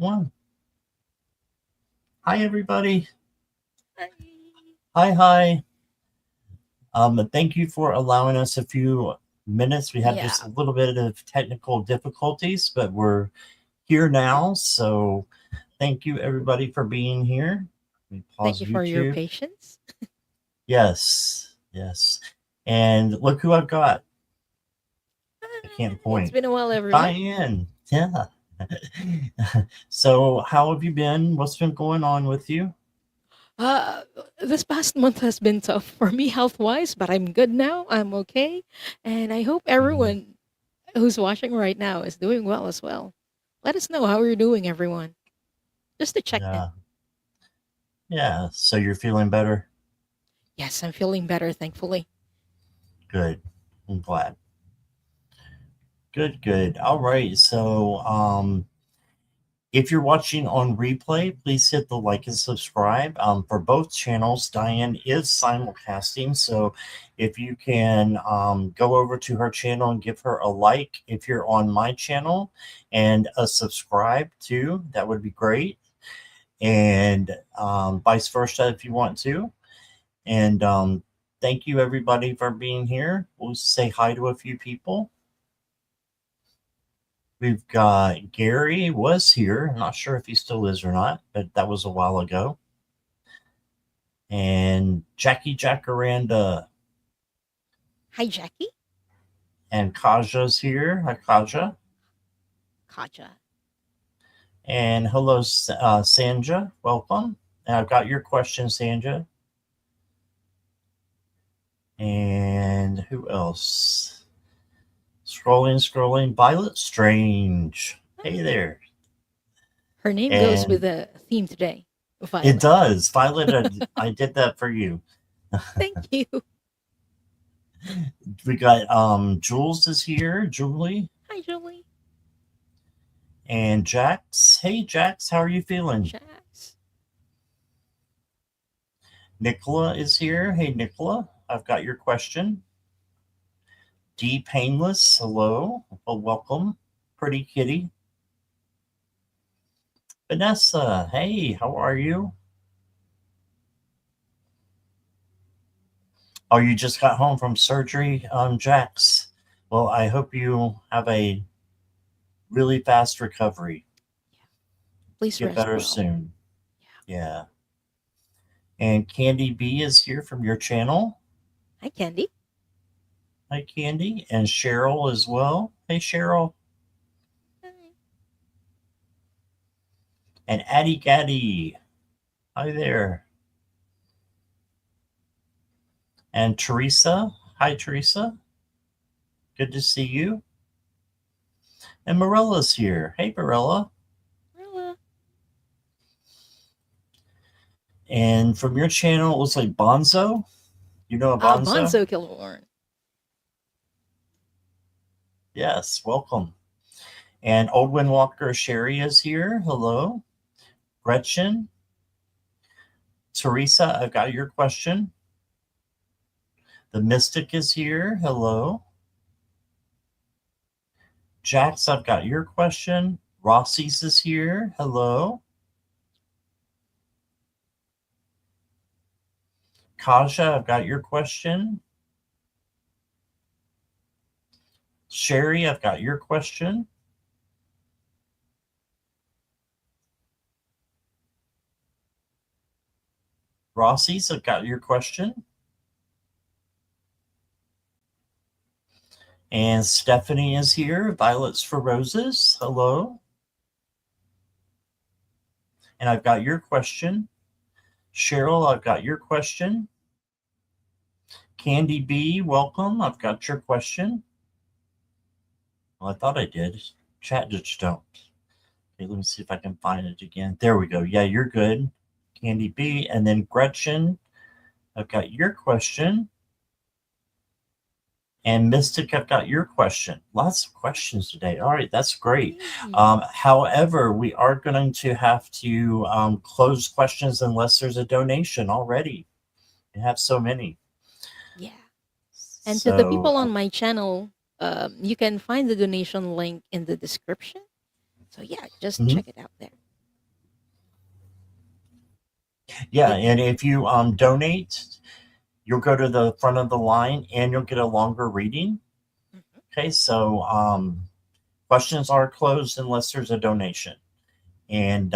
One. Hi, everybody. Hi. Hi, hi. Thank you for allowing us a few minutes. We have Yeah. just a little bit of technical difficulties, but we're here now. So thank you, everybody, for being here. Let me Thank pause you for your YouTube. patience. Yes, yes. And look who I've got. I can't It's point. been a while, everyone. Diane. Yeah. So, how have you been? What's been going on with you? Uh, this past month has been tough for me health wise, but I'm good now. I'm okay. And I hope Mm, everyone who's watching right now is doing well as well. Let us know how you're doing, everyone. Just to check in. yeah. Yeah. So, you're feeling better? Yes, I'm feeling better, thankfully. Good. I'm glad. Good, good. All right. So, if you're watching on replay, please hit the like and subscribe. For both channels, Diane is simulcasting. So, if you can go over to her channel and give her a like if you're on my channel and a subscribe too, that would be great. And vice versa if you want to. And thank you, everybody, for being here. We'll say hi to a few people. We've got Gary was here. I'm not sure if he still is or not, but that was a while ago. And Jackie Jacaranda Hi, Jackie. and Kaja's here. Hi, Kaja. Kaja. And hello, Sanja. Welcome. And I've got your question, Sanja. And who else? Scrolling, scrolling. Violet Strange. Hey Hi. there. Her name goes with And the theme today, it Violet. does. Violet, I did that for you. Thank you. We got Jules is here, Julie, Hi, Julie. and Jax. Hey Jax, how are you feeling? Jax. Nicola is here. Hey Nicola, I've got your question. D Painless, hello. Well, welcome. Pretty kitty. Vanessa, hey, how are you? Oh, you just got home from surgery, Jax. Well, I hope you have a really fast recovery. Yeah. Please Get rest better well. soon. Yeah. Yeah. And Candy B is here from your channel. Hi, Candy. Hi, Candy. And Cheryl as well. Hey, Cheryl. Hi. And Addie Gaddy. Hi there. And Teresa. Hi, Teresa. Good to see you. And Morella's here. Hey, Morella. Rilla. And from your channel, it looks like Bonzo. You know a Bonzo? Bonzo Kilborn. Yes, welcome. And Oldwin Walker Sherry is here. Hello. Gretchen. Teresa, I've got your question. The Mystic is here. Hello. Jax, I've got your question. Rossi's is here. Hello. Kaja, I've got your question. Sherry, I've got your question. Rossi's, I've got your question. And Stephanie is here. Violets for Roses. Hello. And I've got your question. Cheryl, I've got your question. Candy B, welcome. I've got your question. Well, I thought I did. Chat just don't. Okay, let me see if I can find it again. There we go. Yeah, you're good. Candy B. And then Gretchen, I've got your question. And Mystic, I've got your question. Lots of questions today. All right, that's great. Yay. However, we are going to have to close questions unless there's a donation already. We have so many. Yeah. And to the So, people on my channel, you can find the donation link in the description. So yeah, just mhm. check it out there. Yeah, It, and if you donate, you'll go to the front of the line and you'll get a longer reading. Mhm. Okay, so questions are closed unless there's a donation. And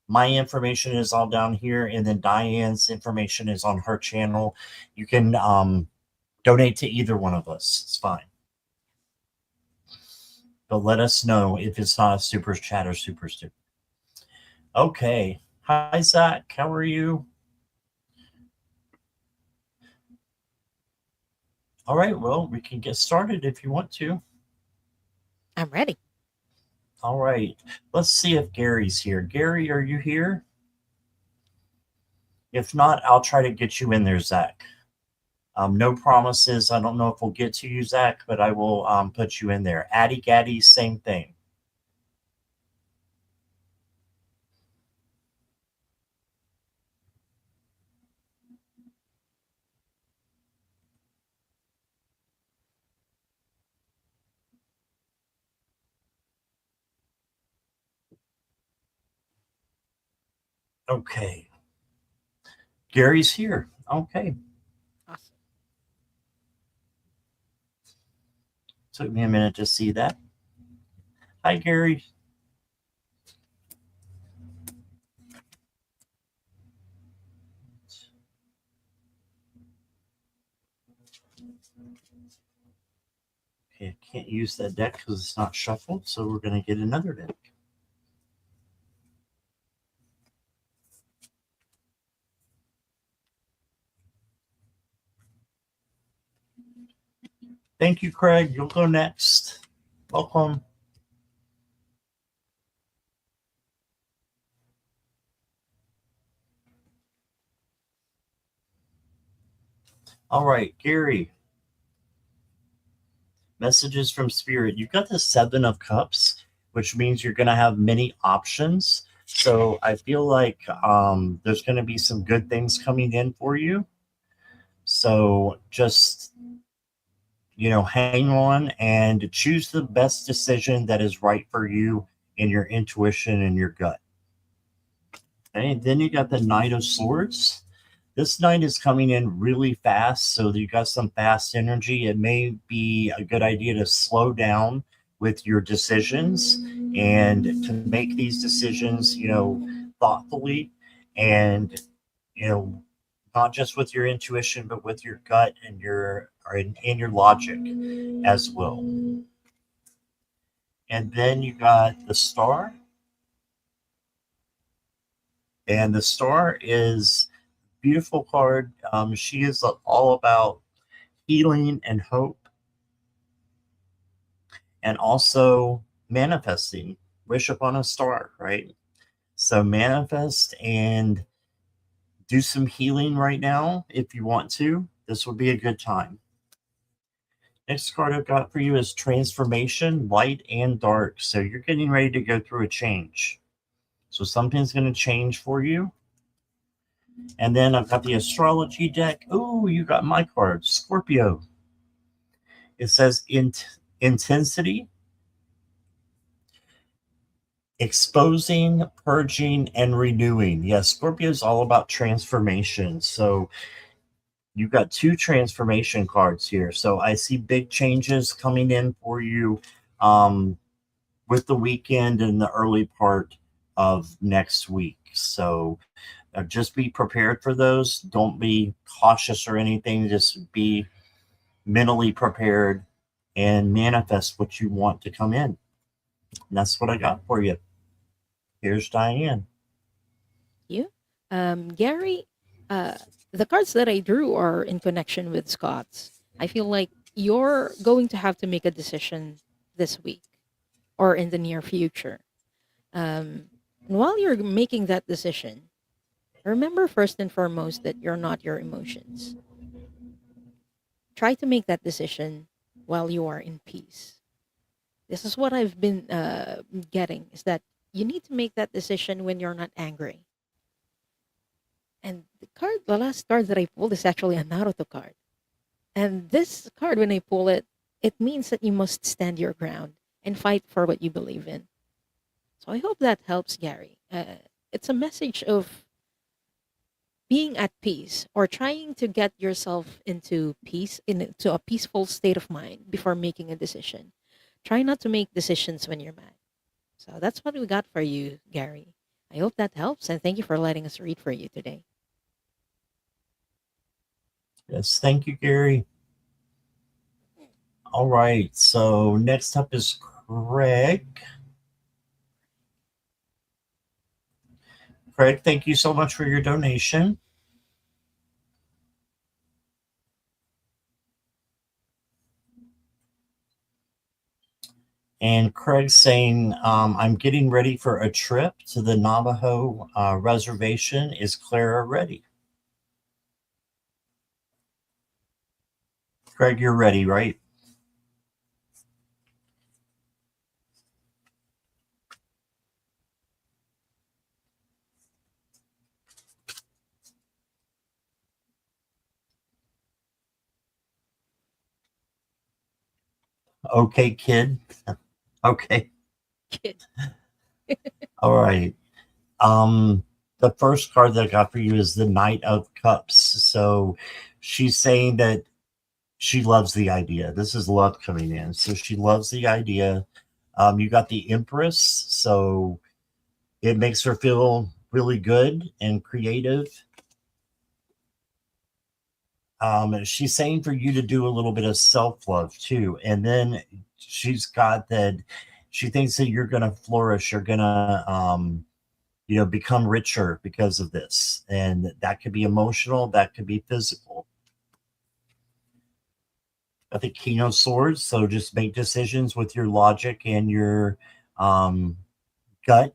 my information is all down here, and then Diane's information is on her channel. You can donate to either one of us. It's fine. But let us know if it's not a super chat or super stupid. Okay. Hi, Zach. How are you? All right. Well, we can get started if you want to. I'm ready. All right. Let's see if Gary's here. Gary, are you here? If not, I'll try to get you in there, Zach. No promises. I don't know if we'll get to you, Zach, but I will put you in there. Addy Gaddy, same thing. Okay. Gary's here. Okay. Awesome. Took me a minute to see that. Hi, Gary. Okay, I can't use that deck because it's not shuffled, so we're going to get another deck. Thank you, Craig. You'll go next. Welcome. All right, Gary. Messages from Spirit. You've got the Seven of Cups, which means you're going to have many options. So I feel like there's going to be some good things coming in for you. So just, hang on and choose the best decision that is right for you in your intuition and your gut. Okay, then you got the Knight of Swords. This knight is coming in really fast, so you got some fast energy. It may be a good idea to slow down with your decisions and to make these decisions, thoughtfully and, you know, not just with your intuition, but with your gut and your logic as well. And then you got the Star, and the Star is beautiful card. She is all about healing and hope, and also manifesting. Wish upon a star, right? So manifest and do some healing right now if you want to. This would be a good time. Next card I've got for you is transformation, light and dark. So you're getting ready to go through a change. So something's going to change for you. And then I've got the astrology deck. Oh, you got my card, Scorpio. It says intensity, exposing, purging, and renewing. Yes, Scorpio is all about transformation. So you've got two transformation cards here. So I see big changes coming in for you um, with the weekend and the early part of next week. So just be prepared for those. Don't be cautious or anything. Just be mentally prepared and manifest what you want to come in. And that's what I got for you. Here's Diane. You, Gary. Uh, the cards that I drew are in connection with Scott's. I feel like you're going to have to make a decision this week or in the near future. And while you're making that decision, remember first and foremost that you're not your emotions. Try to make that decision while you are in peace. This is what I've been getting is that you need to make that decision when you're not angry. And the last card that I pulled is actually a Naruto card. And this card, when I pull it, it means that you must stand your ground and fight for what you believe in. So I hope that helps, Gary. It's a message of being at peace or trying to get yourself into peace, into a peaceful state of mind before making a decision. Try not to make decisions when you're mad. So that's what we got for you, Gary. I hope that helps, and thank you for letting us read for you today. Yes, thank you, Gary. All right, so next up is Craig. Craig, thank you so much for your donation. And Craig's saying, I'm getting ready for a trip to the Navajo reservation. Is Clara ready? Craig, you're ready, right? Okay, kid. Okay. Kid. All right. Um, the first card that I got for you is the Knight of Cups. So she's saying that she loves the idea. This is love coming in. So she loves the idea. You got the Empress. So it makes her feel really good and creative. She's saying for you to do a little bit of self love too. And then she's got that she thinks that you're going to flourish. You're going to, become richer because of this. And that could be emotional, that could be physical. I think King of Swords. So just make decisions with your logic and your um, gut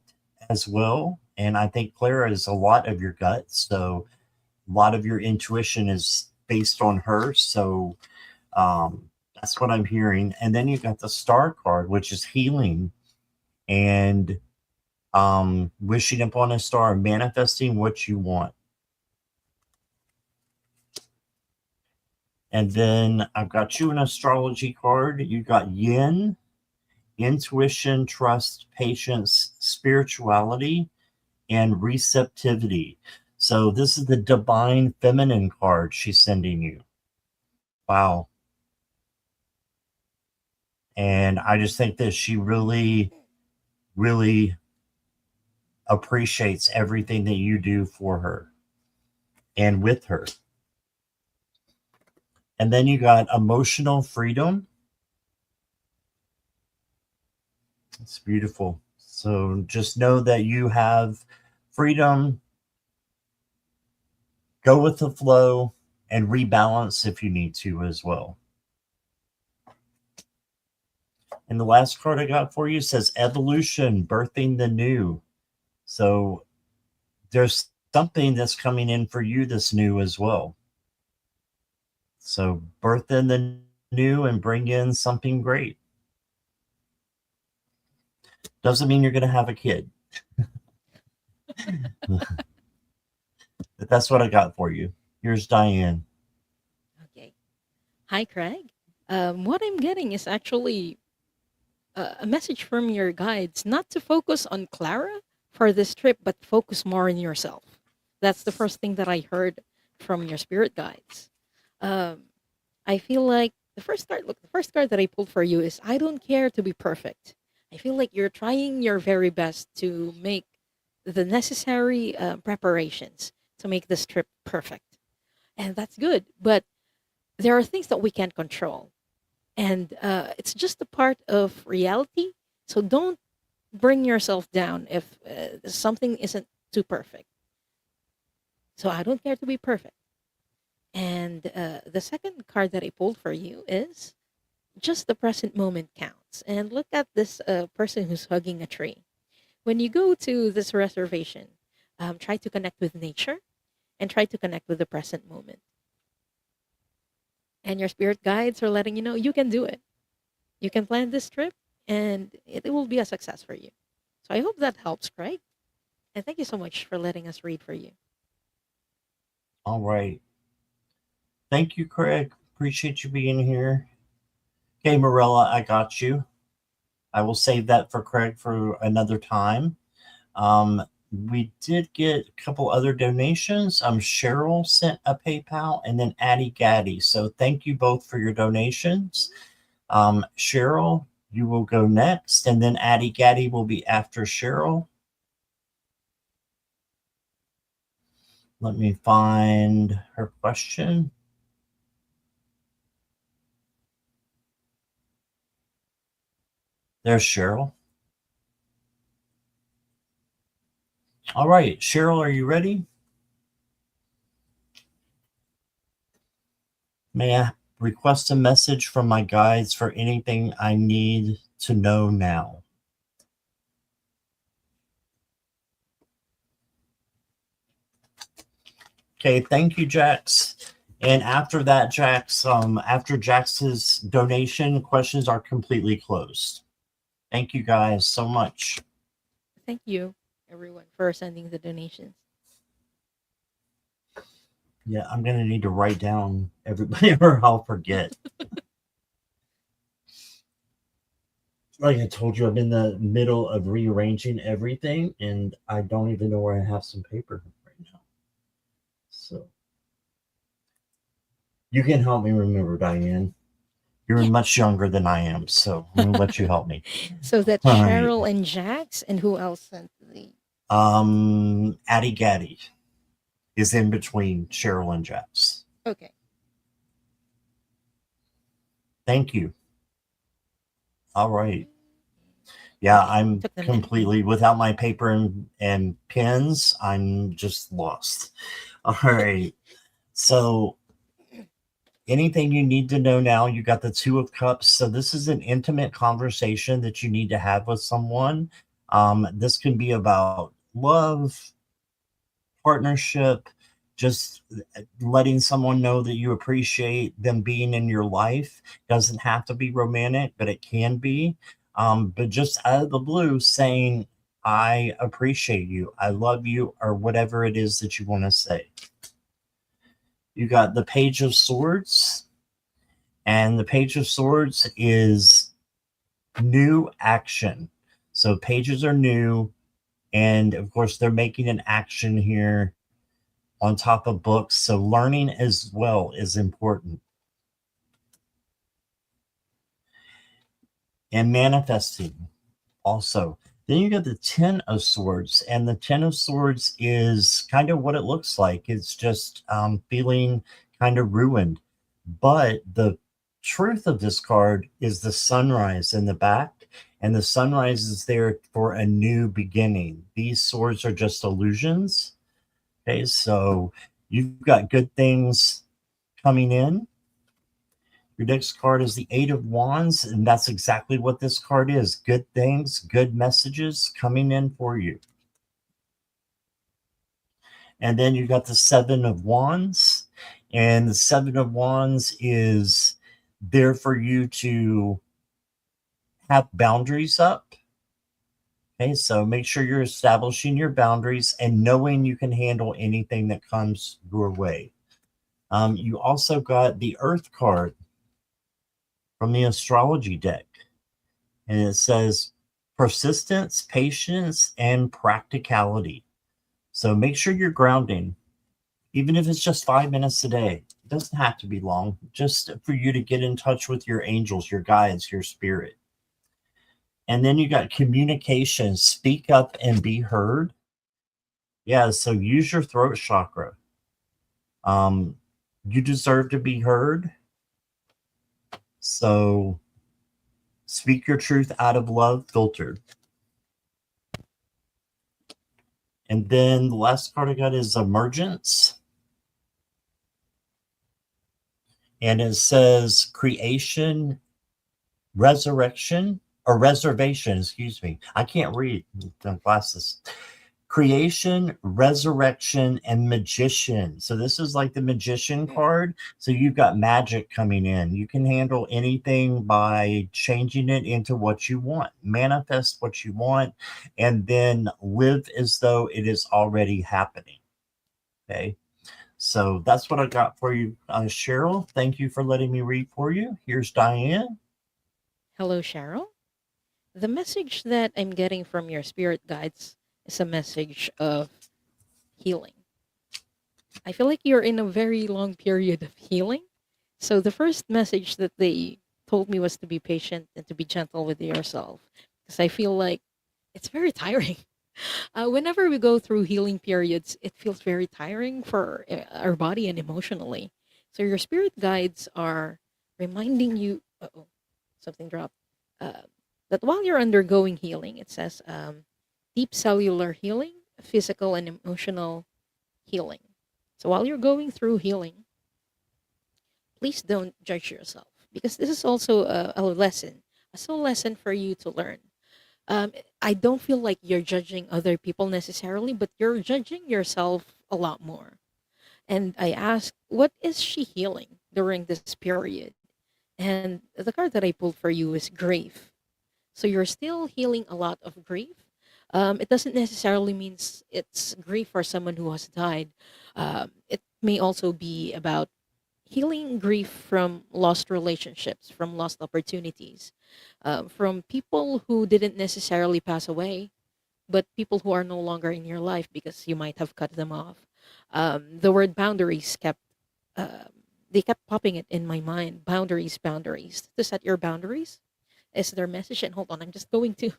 as well. And I think Clara is a lot of your gut. So a lot of your intuition is based on her. So that's what I'm hearing. And then you got the Star card, which is healing and wishing upon a star, manifesting what you want. And then I've got you an astrology card. You got yin, intuition, trust, patience, spirituality, and receptivity. So this is the divine feminine card she's sending you. Wow. And I just think that she really, really appreciates everything that you do for her and with her. And then you got emotional freedom. It's beautiful. So just know that you have freedom, go with the flow, and rebalance if you need to as well. And the last card I got for you says evolution, birthing the new. So there's something that's coming in for you that's new as well. So birth in the new and bring in something great. Doesn't mean you're going to have a kid. But that's what I got for you. Here's Diane. Okay. Hi, Craig. What I'm getting is actually a message from your guides not to focus on Clara for this trip, but focus more on yourself. That's the first thing that I heard from your spirit guides. Um, I feel like the first card that I pulled for you is I don't care to be perfect. I feel like you're trying your very best to make the necessary preparations to make this trip perfect. And that's good. But there are things that we can't control. And it's just a part of reality. So don't bring yourself down if something isn't too perfect. So I don't care to be perfect. And the second card that I pulled for you is just the present moment counts. And look at this person who's hugging a tree. When you go to this reservation, try to connect with nature and try to connect with the present moment. And your spirit guides are letting you know you can do it. You can plan this trip and it will be a success for you. So I hope that helps, Craig. And thank you so much for letting us read for you. All right. Thank you, Craig. Appreciate you being here. Okay, Marilla, I got you. I will save that for Craig for another time. Um, We did get a couple other donations. Cheryl sent a PayPal, and then Addie Gaddy. So thank you both for your donations. Cheryl, you will go next, and then Addie Gaddy will be after Cheryl. Let me find her question. There's Cheryl. All right, Cheryl, are you ready? May I request a message from my guides for anything I need to know now? Okay, thank you, Jax. And after that, Jax, after Jax's donation, questions are completely closed. Thank you guys so much. Thank you, everyone, for sending the donations. Yeah, I'm gonna need to write down everybody or I'll forget. Like I told you, I'm in the middle of rearranging everything and I don't even know where I have some paper right now. So you can help me remember, Diane. You're Yeah. much younger than I am, so I'm gonna let you help me. So that's All right. Cheryl and Jax, and who else sent the? Addie Gaddy is in between Cheryl and Jax. Okay. Thank you. All right. Yeah, Okay. I'm Took the minute. completely without my paper and pens. I'm just lost. All right. So, anything you need to know now, you got the Two of Cups. So, this is an intimate conversation that you need to have with someone. This can be about love, partnership, just letting someone know that you appreciate them being in your life. Doesn't have to be romantic, but it can be. But just out of the blue, saying, I appreciate you, I love you, or whatever it is that you want to say. You got the Page of Swords, and the Page of Swords is new action. So pages are new, and of course, they're making an action here on top of books. So learning as well is important. And manifesting also. Then you got the Ten of Swords, and the Ten of Swords is kind of what it looks like. It's just feeling kind of ruined. But the truth of this card is the sunrise in the back, and the sunrise is there for a new beginning. These swords are just illusions. Okay, so you've got good things coming in. Your next card is the Eight of Wands, and that's exactly what this card is. Good things, good messages coming in for you. And then you got the Seven of Wands, and the Seven of Wands is there for you to have boundaries up. Okay, so make sure you're establishing your boundaries and knowing you can handle anything that comes your way. You also got the Earth card from the astrology deck, and it says persistence, patience, and practicality. So make sure you're grounding, even if it's just 5 minutes a day. It doesn't have to be long, just for you to get in touch with your angels, your guides, your spirit. And then you got communication, speak up and be heard. Yeah, so use your throat chakra. Um, you deserve to be heard. So speak your truth out of love, filtered. And then the last card I got is Emergence. And it says creation, resurrection, or reservation, excuse me. I can't read the glasses. Creation, resurrection, and magician. So this is like the magician card. So you've got magic coming in. You can handle anything by changing it into what you want, manifest what you want, and then live as though it is already happening. Okay. So that's what I got for you, Cheryl. Thank you for letting me read for you. Here's Diane. Hello, Cheryl. The message that I'm getting from your spirit guides is a message of healing. I feel like you're in a very long period of healing. So the first message that they told me was to be patient and to be gentle with yourself, because I feel like it's very tiring. Whenever we go through healing periods, it feels very tiring for our body and emotionally. So your spirit guides are reminding you, oh, something dropped, uh, that while you're undergoing healing, it says deep cellular healing, physical and emotional healing. So while you're going through healing, please don't judge yourself, because this is also a lesson, a soul lesson for you to learn. I don't feel like you're judging other people necessarily, but you're judging yourself a lot more. And I asked, what is she healing during this period? And the card that I pulled for you is grief. So you're still healing a lot of grief. It doesn't necessarily mean it's grief for someone who has died. It may also be about healing grief from lost relationships, from lost opportunities, from people who didn't necessarily pass away, but people who are no longer in your life because you might have cut them off. The word boundaries kept um, they kept popping it in my mind. Boundaries, boundaries. To set your boundaries is their message. And hold on, I'm just going to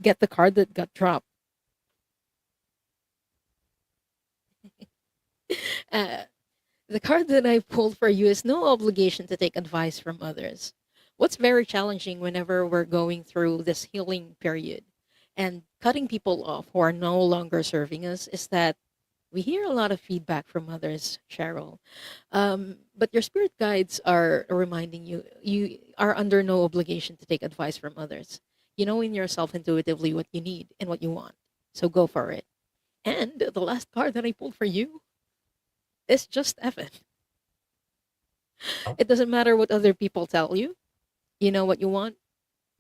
get the card that got dropped. Uh, The card that I pulled for you is no obligation to take advice from others. What's very challenging whenever we're going through this healing period and cutting people off who are no longer serving us is that we hear a lot of feedback from others, Cheryl. But your spirit guides are reminding you you are under no obligation to take advice from others. You know in yourself intuitively what you need and what you want. So go for it. And the last card that I pulled for you is just Evan. Oh, It doesn't matter what other people tell you. You know what you want,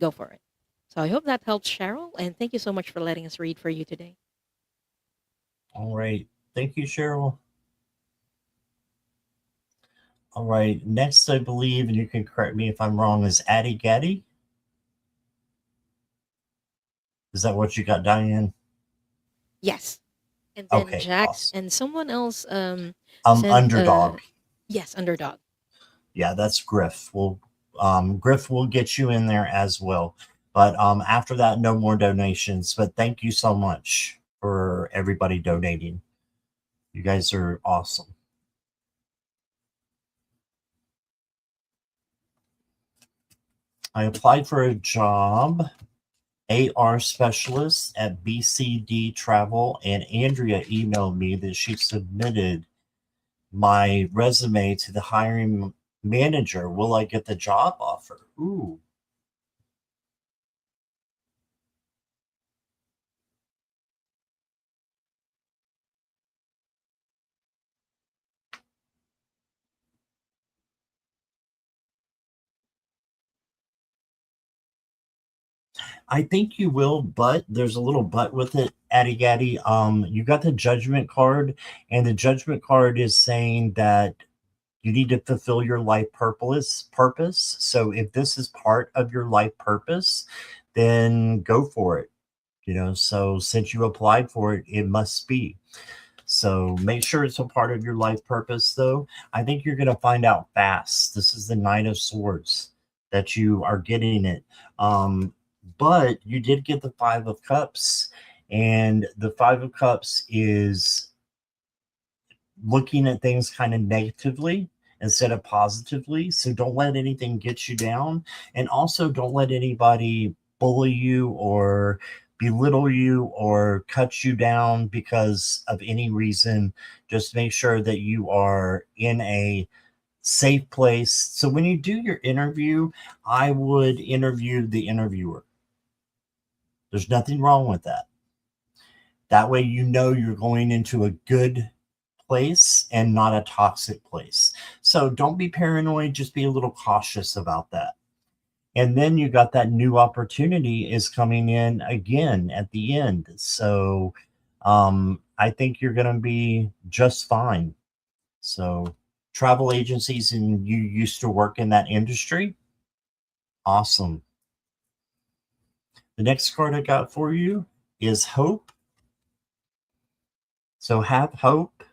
go for it. So I hope that helps, Cheryl. And thank you so much for letting us read for you today. all right. Thank you, Cheryl. All right. Next, I believe, and you can correct me if I'm wrong, is Addy Gaddy. Is that what you got, Diane? Yes. And then Okay, Jax awesome. and someone else sent Underdog. yes, underdog. Yeah, that's Griff. Griff will get you in there as well. But after that, no more donations. But thank you so much for everybody donating. You guys are awesome. I applied for a job, AR specialist at BCD Travel, and Andrea emailed me that she submitted my resume to the hiring manager. Will I get the job offer? Ooh. I think you will, but there's a little but with it, Addy Gaddy. You got the judgment card, and the judgment card is saying that you need to fulfill your life purpose. So if this is part of your life purpose, then go for it. So since you applied for it, it must be. So make sure it's a part of your life purpose, though. I think you're going to find out fast. This is the Knight of Swords that you are getting it. But you did get the Five of Cups, and the Five of Cups is looking at things kind of negatively instead of positively. So don't let anything get you down. And also don't let anybody bully you or belittle you or cut you down because of any reason. Just make sure that you are in a safe place. So when you do your interview, I would interview the interviewer. There's nothing wrong with that. That way, you're going into a good place and not a toxic place. So don't be paranoid, just be a little cautious about that. And then you got that new opportunity is coming in again at the end. So I think you're going to be just fine. So travel agencies, and you used to work in that industry. Awesome. The next card I got for you is hope. So have hope.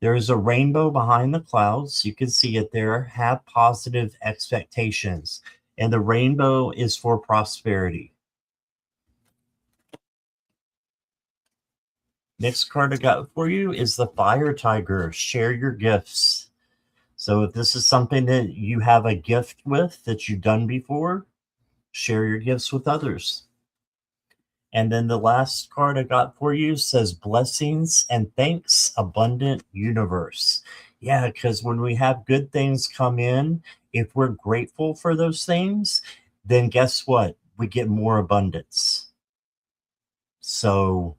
There is a rainbow behind the clouds. You can see it there. Have positive expectations. And the rainbow is for prosperity. Next card I got for you is the Fire Tiger. Share your gifts. So if this is something that you have a gift with that you've done before, share your gifts with others. And then the last card I got for you says blessings and thanks, abundant universe. Yeah, because when we have good things come in, if we're grateful for those things, then guess what? We get more abundance. So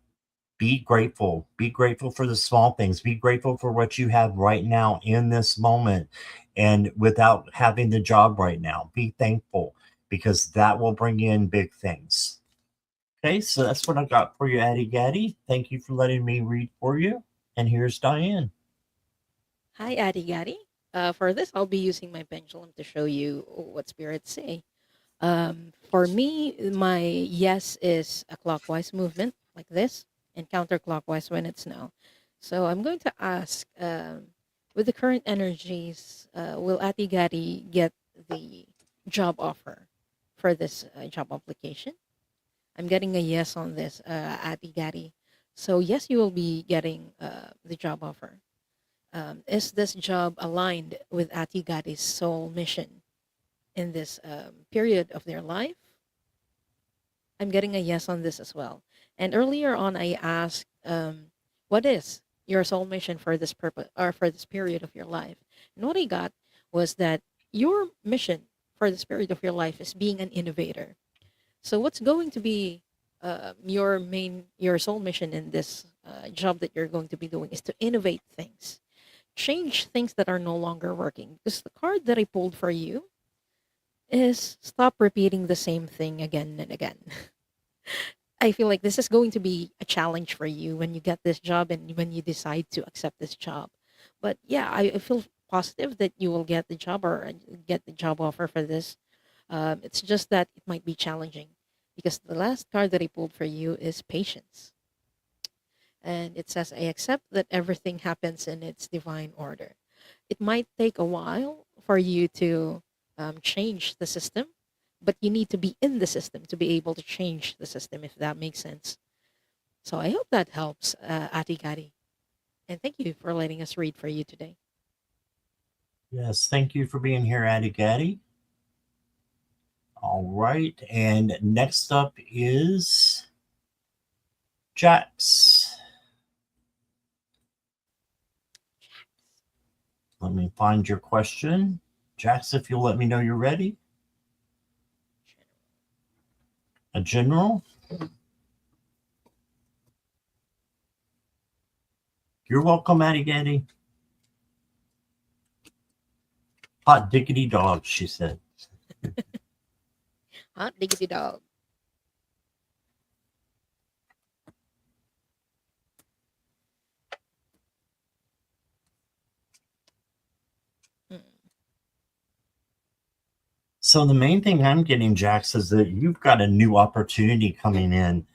be grateful. Be grateful for the small things. Be grateful for what you have right now in this moment. And without having the job right now, be thankful because that will bring in big things. Okay, so that's what I got for you, Addie Gaddy. Thank you for letting me read for you. And here's Diane. Hi, Adi Gadi. For this, I'll be using my pendulum to show you what spirits say. For me, my yes is a clockwise movement like this and counterclockwise when it's no. So I'm going to ask, with the current energies, will Ati Gadi get the job offer for this job application? I'm getting a yes on this, Ati Gadi. So yes, you will be getting the job offer. Is this job aligned with Ati Gadi's soul mission in this period of their life? I'm getting a yes on this as well. And earlier on, I asked, what is your soul mission for this purpose or for this period of your life? And what I got was that your mission for this period of your life is being an innovator. So, what's going to be your soul mission in this job that you're going to be doing is to innovate things, change things that are no longer working. Because the card that I pulled for you is stop repeating the same thing again and again. I feel like this is going to be a challenge for you when you get this job and when you decide to accept this job. But yeah, I feel positive that you will get the job or get the job offer for this. It's just that it might be challenging because the last card that I pulled for you is patience. And it says, I accept that everything happens in its divine order. It might take a while for you to change the system, but you need to be in the system to be able to change the system, if that makes sense. So I hope that helps, Ati Gadi. And thank you for letting us read for you today. Yes, thank you for being here, Addie Gaddy. All right, and next up is Jax. Let me find your question. Jax, if you'll let me know you're ready. A general? You're welcome, Addie Gaddy. Hot diggity dog, she said. Hot diggity dog. Mm. So the main thing I'm getting, Jax, is that you've got a new opportunity coming in.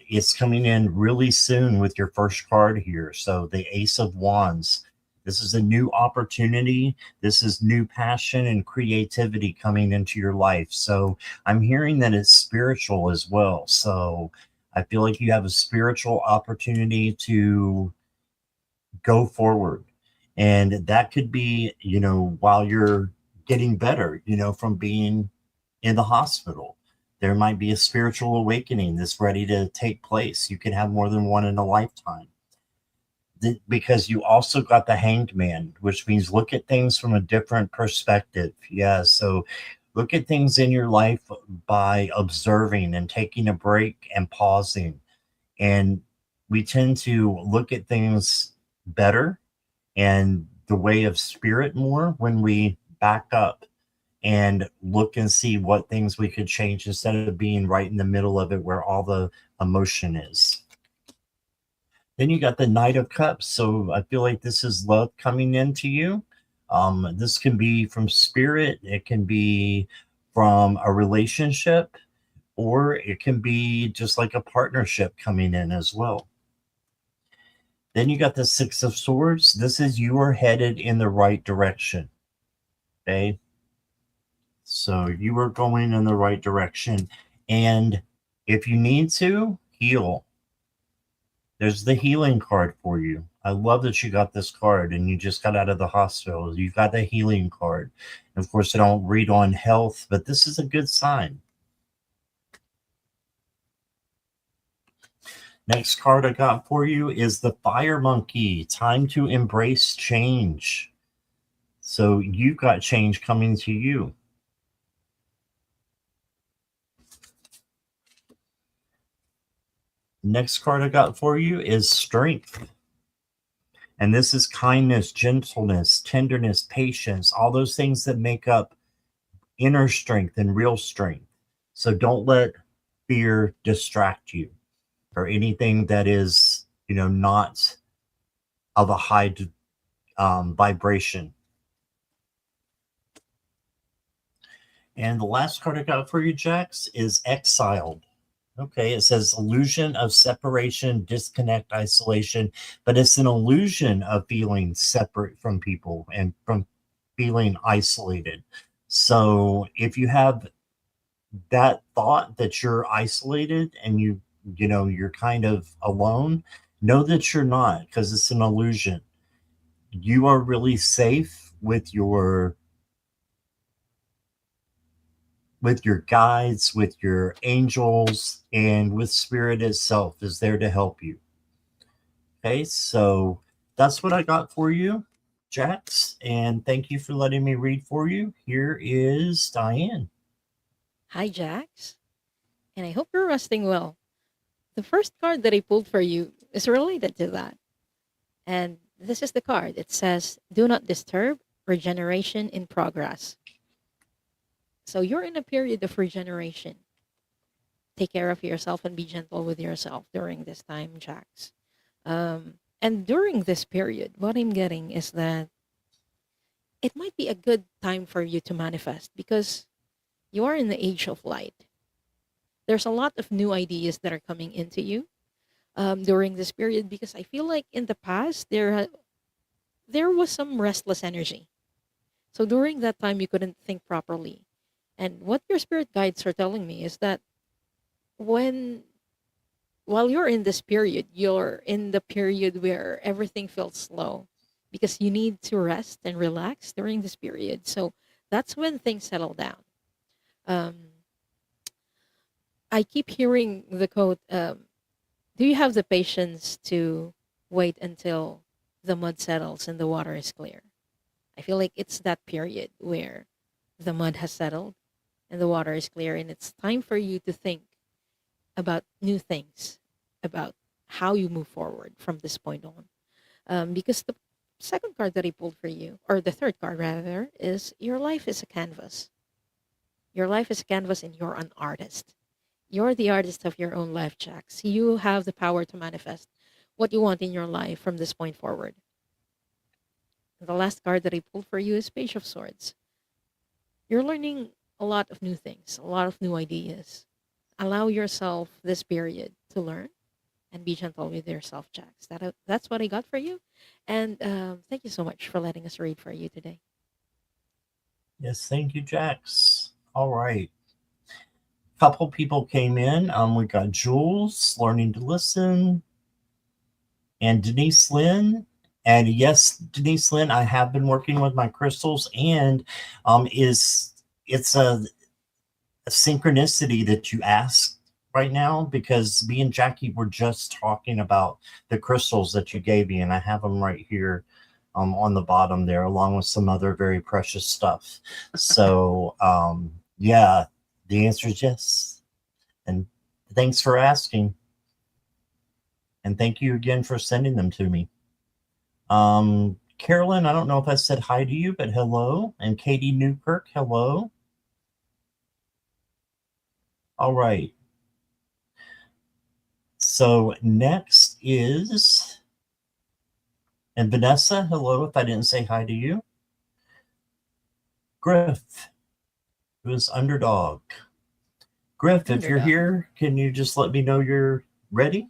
It's coming in really soon with your first card here. So the Ace of Wands. This is a new opportunity. This is new passion and creativity coming into your life. So I'm hearing that it's spiritual as well. So I feel like you have a spiritual opportunity to go forward. And that could be, while you're getting better, from being in the hospital. There might be a spiritual awakening that's ready to take place. You can have more than one in a lifetime. Because you also got the Hanged Man, which means look at things from a different perspective. Yeah. So look at things in your life by observing and taking a break and pausing. And we tend to look at things better and the way of spirit more when we back up and look and see what things we could change instead of being right in the middle of it where all the emotion is. Then you got the Knight of Cups. So I feel like this is love coming into you. This can be from spirit, it can be from a relationship, or it can be just like a partnership coming in as well. Then you got the Six of Swords. This is you are headed in the right direction. Okay. So you are going in the right direction. And if you need to, heal. There's the healing card for you. I love that you got this card and you just got out of the hospital. You've got the healing card. And of course, I don't read on health, but this is a good sign. Next card I got for you is the Fire Monkey. Time to embrace change. So you've got change coming to you. Next card I got for you is Strength. And this is kindness, gentleness, tenderness, patience, all those things that make up inner strength and real strength. So don't let fear distract you or anything that is, not of a high vibration. And the last card I got for you, Jax, is Exiled. Okay, it says illusion of separation, disconnect, isolation, but it's an illusion of feeling separate from people and from feeling isolated. So if you have that thought that you're isolated and you're kind of alone, know that you're not, because it's an illusion. You are really safe with your guides, with your angels, and with spirit itself is there to help you. Okay, so that's what I got for you, Jax, and thank you for letting me read for you. Here is Diane. Hi, Jax, and I hope you're resting well. The first card that I pulled for you is related to that. And this is the card. It says, Do not disturb, regeneration in progress. So you're in a period of regeneration. Take care of yourself and be gentle with yourself during this time, Jax. And during this period, what I'm getting is that it might be a good time for you to manifest because you are in the age of light. There's a lot of new ideas that are coming into you during this period because I feel like in the past there was some restless energy. So during that time, you couldn't think properly. And what your spirit guides are telling me is that when while you're in this period, you're in the period where everything feels slow because you need to rest and relax during this period. So that's when things settle down. Um, I keep hearing the quote, do you have the patience to wait until the mud settles and the water is clear? I feel like it's that period where the mud has settled and the water is clear, and it's time for you to think about new things, about how you move forward from this point on. Because the second card that I pulled for you, or the third card rather, is your life is a canvas. Your life is a canvas, and you're an artist. You're the artist of your own life, Jax. You have the power to manifest what you want in your life from this point forward. And the last card that I pulled for you is Page of Swords. You're learning a lot of new things, a lot of new ideas. Allow yourself this period to learn and be gentle with yourself, Jax. That's what I got for you. And thank you so much for letting us read for you today. Yes, thank you, Jax. All right. Couple people came in. We got Jules, Learning to Listen, and Denise Lynn. And yes, Denise Lynn, I have been working with my crystals, and it's a synchronicity that you asked right now, because me and Jackie were just talking about the crystals that you gave me, and I have them right here on the bottom there, along with some other very precious stuff. So, yeah, the answer is yes. And thanks for asking. And thank you again for sending them to me. Carolyn, I don't know if I said hi to you, but hello. And Katie Newkirk, hello. All right. So next is, and Vanessa, hello, if I didn't say hi to you. Griff, who is Underdog. Griff, if you're Underdog. here, can you just let me know you're ready?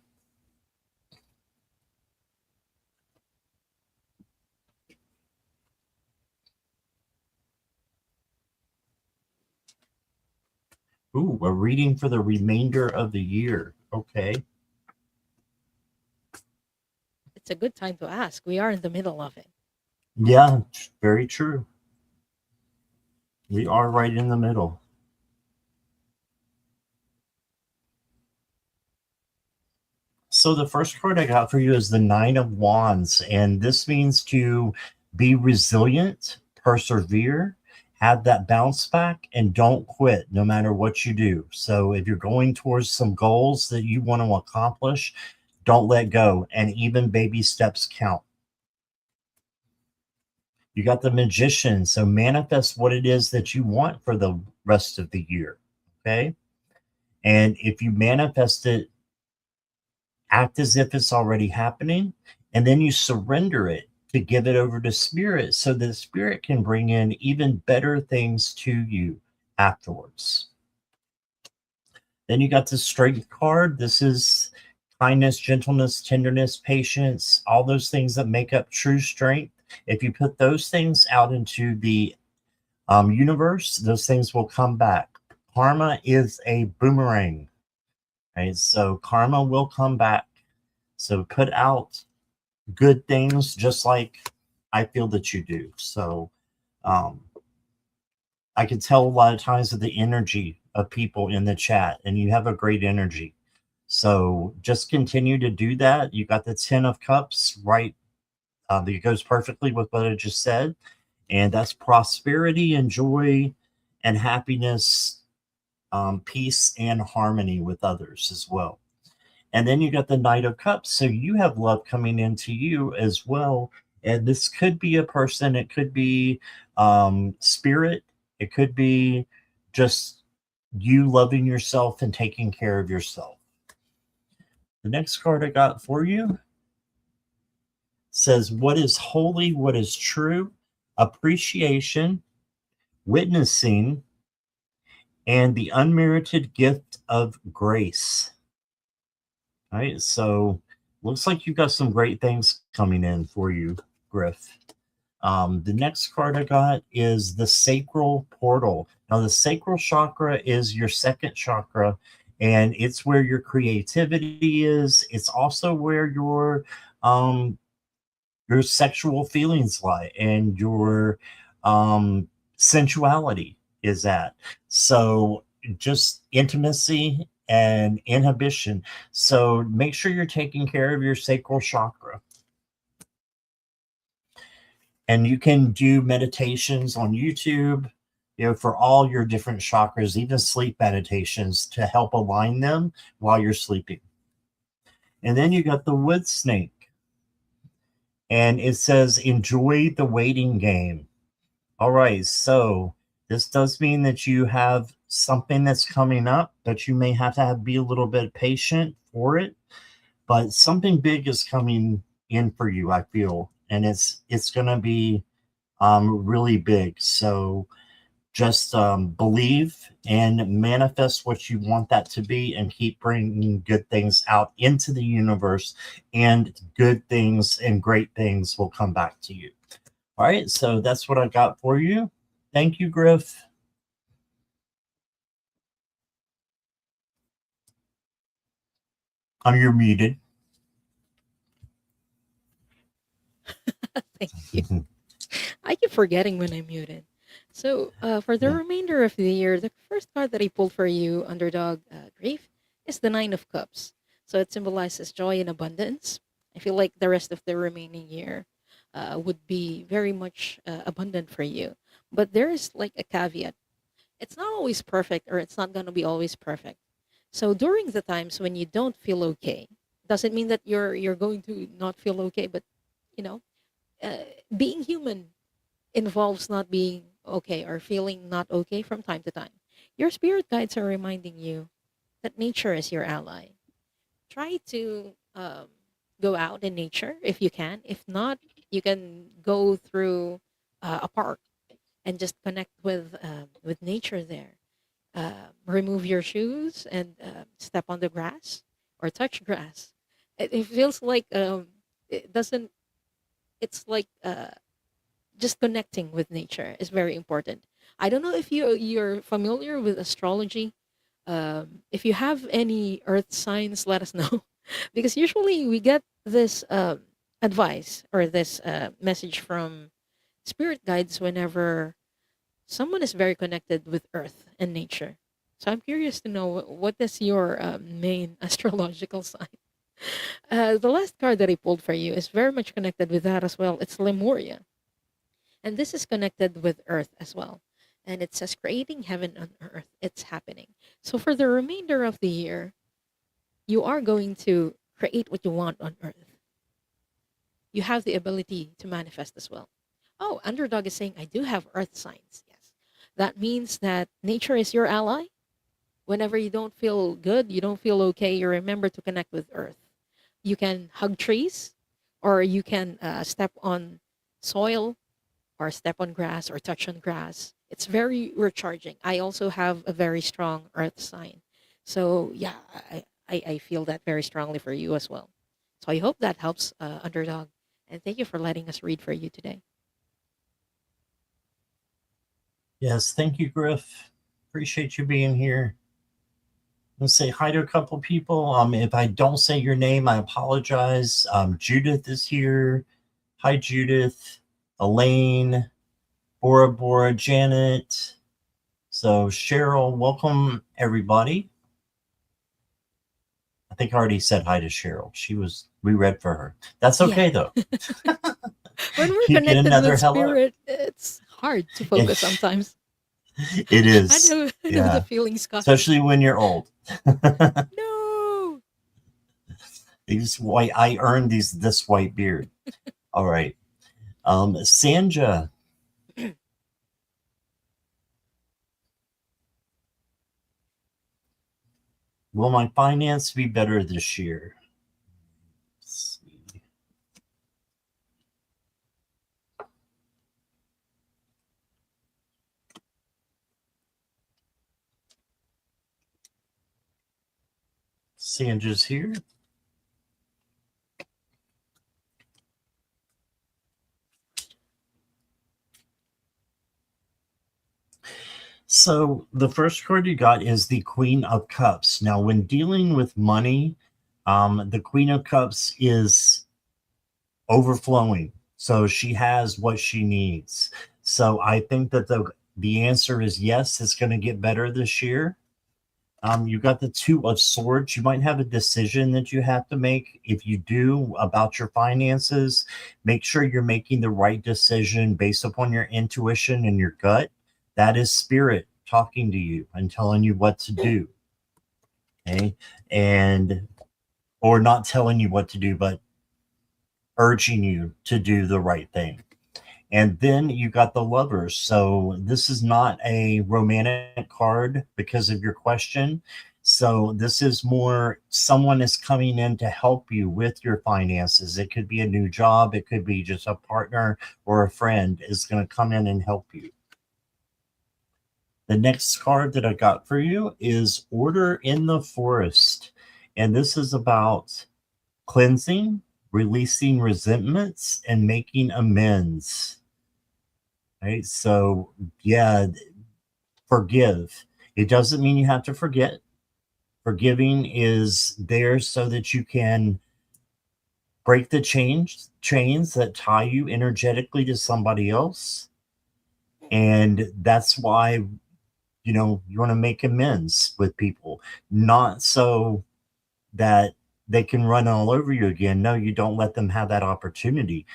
Ooh, a reading for the remainder of the year. Okay. It's a good time to ask. We are in the middle of it. Yeah, very true. We are right in the middle. So the first card I got for you is the Nine of Wands, and this means to be resilient, persevere, have that bounce back, and don't quit no matter what you do. So if you're going towards some goals that you want to accomplish, don't let go, and even baby steps count. You got the Magician, so manifest what it is that you want for the rest of the year. Okay. And if you manifest it, act as if it's already happening, and then you surrender it to give it over to spirit so that spirit can bring in even better things to you afterwards. Then you got the strength card. This is kindness, gentleness, tenderness, patience, all those things that make up true strength. If you put those things out into the universe, those things will come back. Karma is a boomerang, right? So karma will come back. So put out good things just like I feel that you do. So um, I can tell a lot of times of the energy of people in the chat, and you have a great energy. So just continue to do that. You got the 10 of Cups, right? That goes perfectly with what I just said. And that's prosperity and joy and happiness, peace and harmony with others as well. And then you got the Knight of Cups. So you have love coming into you as well. And this could be a person, it could be spirit, it could be just you loving yourself and taking care of yourself. The next card I got for you says, what is holy, what is true, appreciation, witnessing, and the unmerited gift of grace. All right, so looks like you've got some great things coming in for you, Griff. The next card I got is the sacral portal. Now, the sacral chakra is your second chakra, and it's where your creativity is. It's also where your sexual feelings lie and your sensuality is at. So just intimacy and inhibition. So make sure you're taking care of your sacral chakra. And you can do meditations on YouTube, for all your different chakras, even sleep meditations to help align them while you're sleeping. And then you got the wood snake, and it says, enjoy the waiting game. All right, so this does mean that you have something that's coming up, but you may have to be a little bit patient for it. But something big is coming in for you, I feel, and it's going to be really big. So just believe and manifest what you want that to be, and keep bringing good things out into the universe, and good things and great things will come back to you. All right, so that's what I got for you. Thank you, Griff. You're muted. Thank you. I keep forgetting when I'm muted. So, for the Yeah. remainder of the year, the first card that I pulled for you, Underdog Grief, is the Nine of Cups. So, it symbolizes joy and abundance. I feel like the rest of the remaining year would be very much abundant for you. But there is like a caveat. It's not always perfect, or it's not going to be always perfect. So, during the times when you don't feel okay, doesn't mean that you're going to not feel okay, but you know, uh, being human involves not being okay or feeling not okay from time to time. Your spirit guides are reminding you that nature is your ally. Try to go out in nature if you can. If not, you can go through a park and just connect with nature there. remove your shoes and step on the grass or touch grass. It feels like it doesn't. It's like just connecting with nature is very important. I don't know if you're familiar with astrology. If you have any earth signs, let us know, because usually we get this advice or this message from spirit guides whenever someone is very connected with earth and nature. So I'm curious to know what is your main astrological sign. The last card that I pulled for you is very much connected with that as well. It's Lemuria. And this is connected with earth as well. And it says creating heaven on earth. It's happening. So for the remainder of the year, you are going to create what you want on earth. You have the ability to manifest as well. Oh, Underdog is saying, I do have earth signs. Yes. That means that nature is your ally. Whenever you don't feel good, you don't feel okay, you remember to connect with earth. You can hug trees, or you can step on soil, or step on grass, or touch on grass. It's very recharging. I also have a very strong earth sign. So, yeah, I feel that very strongly for you as well. So, I hope that helps, Underdog. And thank you for letting us read for you today. Yes, thank you, Griff. Appreciate you being here. Let's say hi to a couple people. If I don't say your name, I apologize. Judith is here. Hi, Judith. Elaine, Bora Bora, Janet. So Cheryl, welcome everybody. I think I already said hi to Cheryl. We read for her. That's Yeah. okay though. When we're You get connected another with hello. spirit, it's hard to It, focus sometimes. it I is. know, I know the Yeah. feeling, Scott. Especially when you're old. No. These white I earned this white beard. All right. Sanja, will my finance be better this year? Let's see. Sandra's here. So the first card you got is the Queen of Cups. Now, when dealing with money, the Queen of Cups is overflowing. So she has what she needs. So I think that the answer is yes, it's going to get better this year. You got the Two of Swords. You might have a decision that you have to make. If you do about your finances, make sure you're making the right decision based upon your intuition and your gut. That is spirit talking to you and telling you what to do. Okay. And, or not telling you what to do, but urging you to do the right thing. And then you got the Lovers. So this is not a romantic card because of your question. So this is more someone is coming in to help you with your finances. It could be a new job, it could be just a partner or a friend is going to come in and help you. The next card that I got for you is Order in the Forest. And this is about cleansing, releasing resentments, and making amends. Right. So, yeah, forgive. It doesn't mean you have to forget. Forgiving is there so that you can break the chains that tie you energetically to somebody else. And that's why, you want to make amends with people, not so that they can run all over you again. No, you don't let them have that opportunity.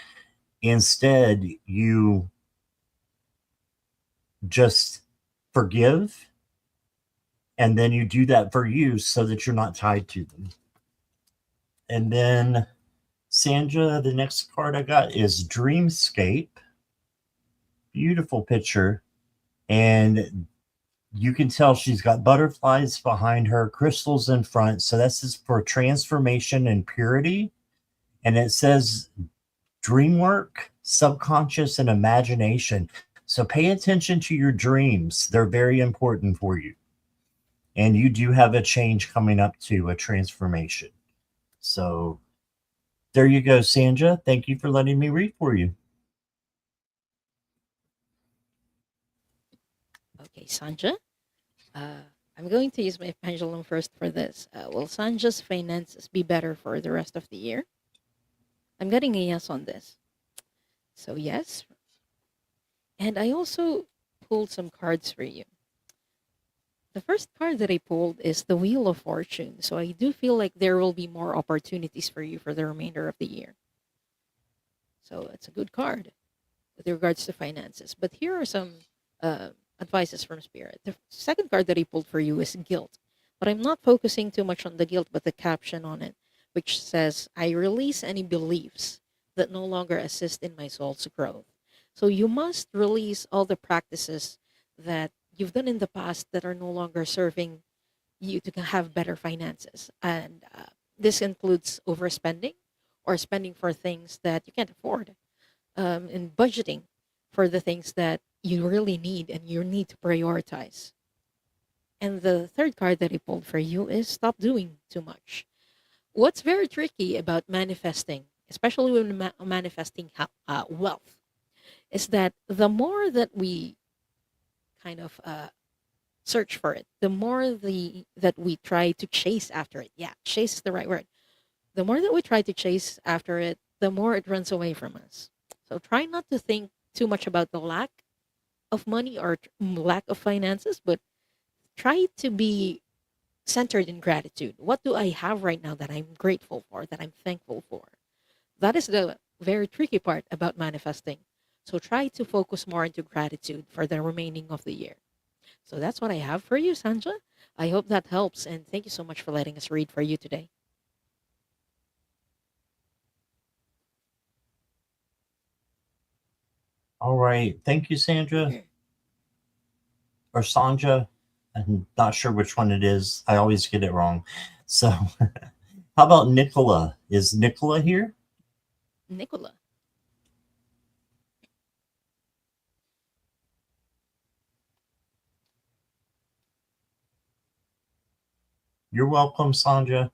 Instead, you just forgive, and then you do that for you so that you're not tied to them. And then Sandra, the next card I got is Dreamscape. Beautiful picture. And you can tell she's got butterflies behind her, crystals in front. So this is for transformation and purity. And it says dream work, subconscious, and imagination. So pay attention to your dreams. They're very important for you. And you do have a change coming up to a transformation. So there you go, Sandra. Thank you for letting me read for you. Okay, Sanja. I'm going to use my pendulum first for this. Will Sanja's finances be better for the rest of the year? I'm getting a yes on this. So, yes. And I also pulled some cards for you. The first card that I pulled is the Wheel of Fortune. So, I do feel like there will be more opportunities for you for the remainder of the year. So, it's a good card with regards to finances. But here are some uh, advices from Spirit. The second card that I pulled for you is Guilt. But I'm not focusing too much on the guilt, but the caption on it, which says, I release any beliefs that no longer assist in my soul's growth. So you must release all the practices that you've done in the past that are no longer serving you to have better finances. And this includes overspending or spending for things that you can't afford, and budgeting for the things that you really need and you need to prioritize. And the third card that I pulled for you is stop doing too much. What's very tricky about manifesting, especially when manifesting wealth, is that the more that we kind of search for it, the more that we try to chase after it. Yeah, chase is the right word. The more that we try to chase after it, the more it runs away from us. So try not to think too much about the lack of money or lack of finances, but try to be centered in gratitude. What do I have right now that I'm grateful for, that I'm thankful for? That is the very tricky part about manifesting. So try to focus more into gratitude for the remaining of the year. So that's what I have for you, Sandra. I hope that helps. And thank you so much for letting us read for you today. All right. Thank you, Sandra or Sandra. I'm not sure which one it is. I always get it wrong. So, how about Nicola? Is Nicola here? Nicola. You're welcome, Sandra.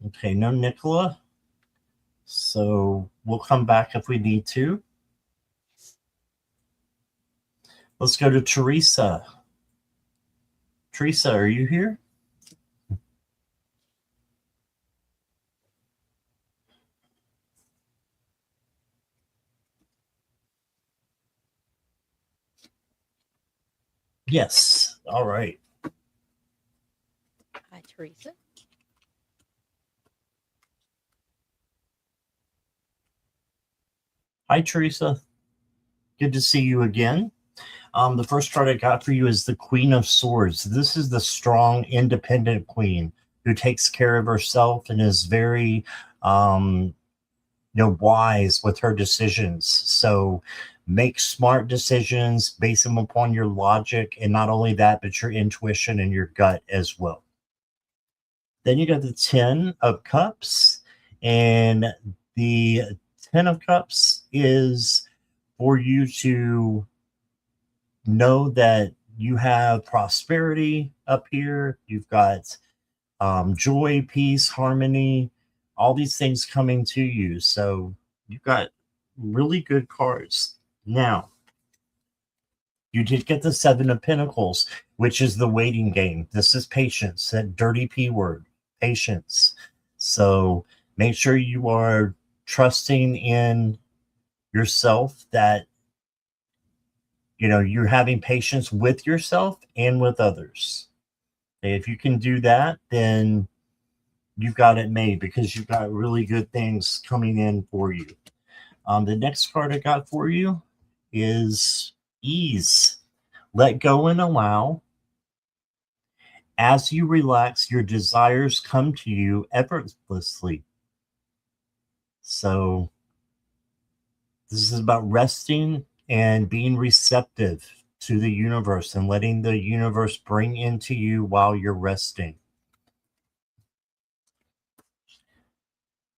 Okay, no Nicola. So we'll come back if we need to. Let's go to Teresa. Teresa, are you here? Yes. All right. Hi, Teresa. Hi, Teresa. Good to see you again. The first card I got for you is the Queen of Swords. This is the strong, independent queen who takes care of herself and is very, um, wise with her decisions. So make smart decisions, base them upon your logic, and not only that, but your intuition and your gut as well. Then you got the Ten of Cups, and the Ten of Cups is for you to know that you have prosperity up here. You've got joy, peace, harmony, all these things coming to you. So you've got really good cards. Now, you did get the Seven of Pentacles, which is the waiting game. This is patience, that dirty P word, patience. So make sure you are trusting in yourself, that you're having patience with yourself and with others. If you can do that, then you've got it made, because you've got really good things coming in for you. The next card I got for you is ease. Let go and allow. As you relax, your desires come to you effortlessly. So this is about resting and being receptive to the universe and letting the universe bring into you while you're resting.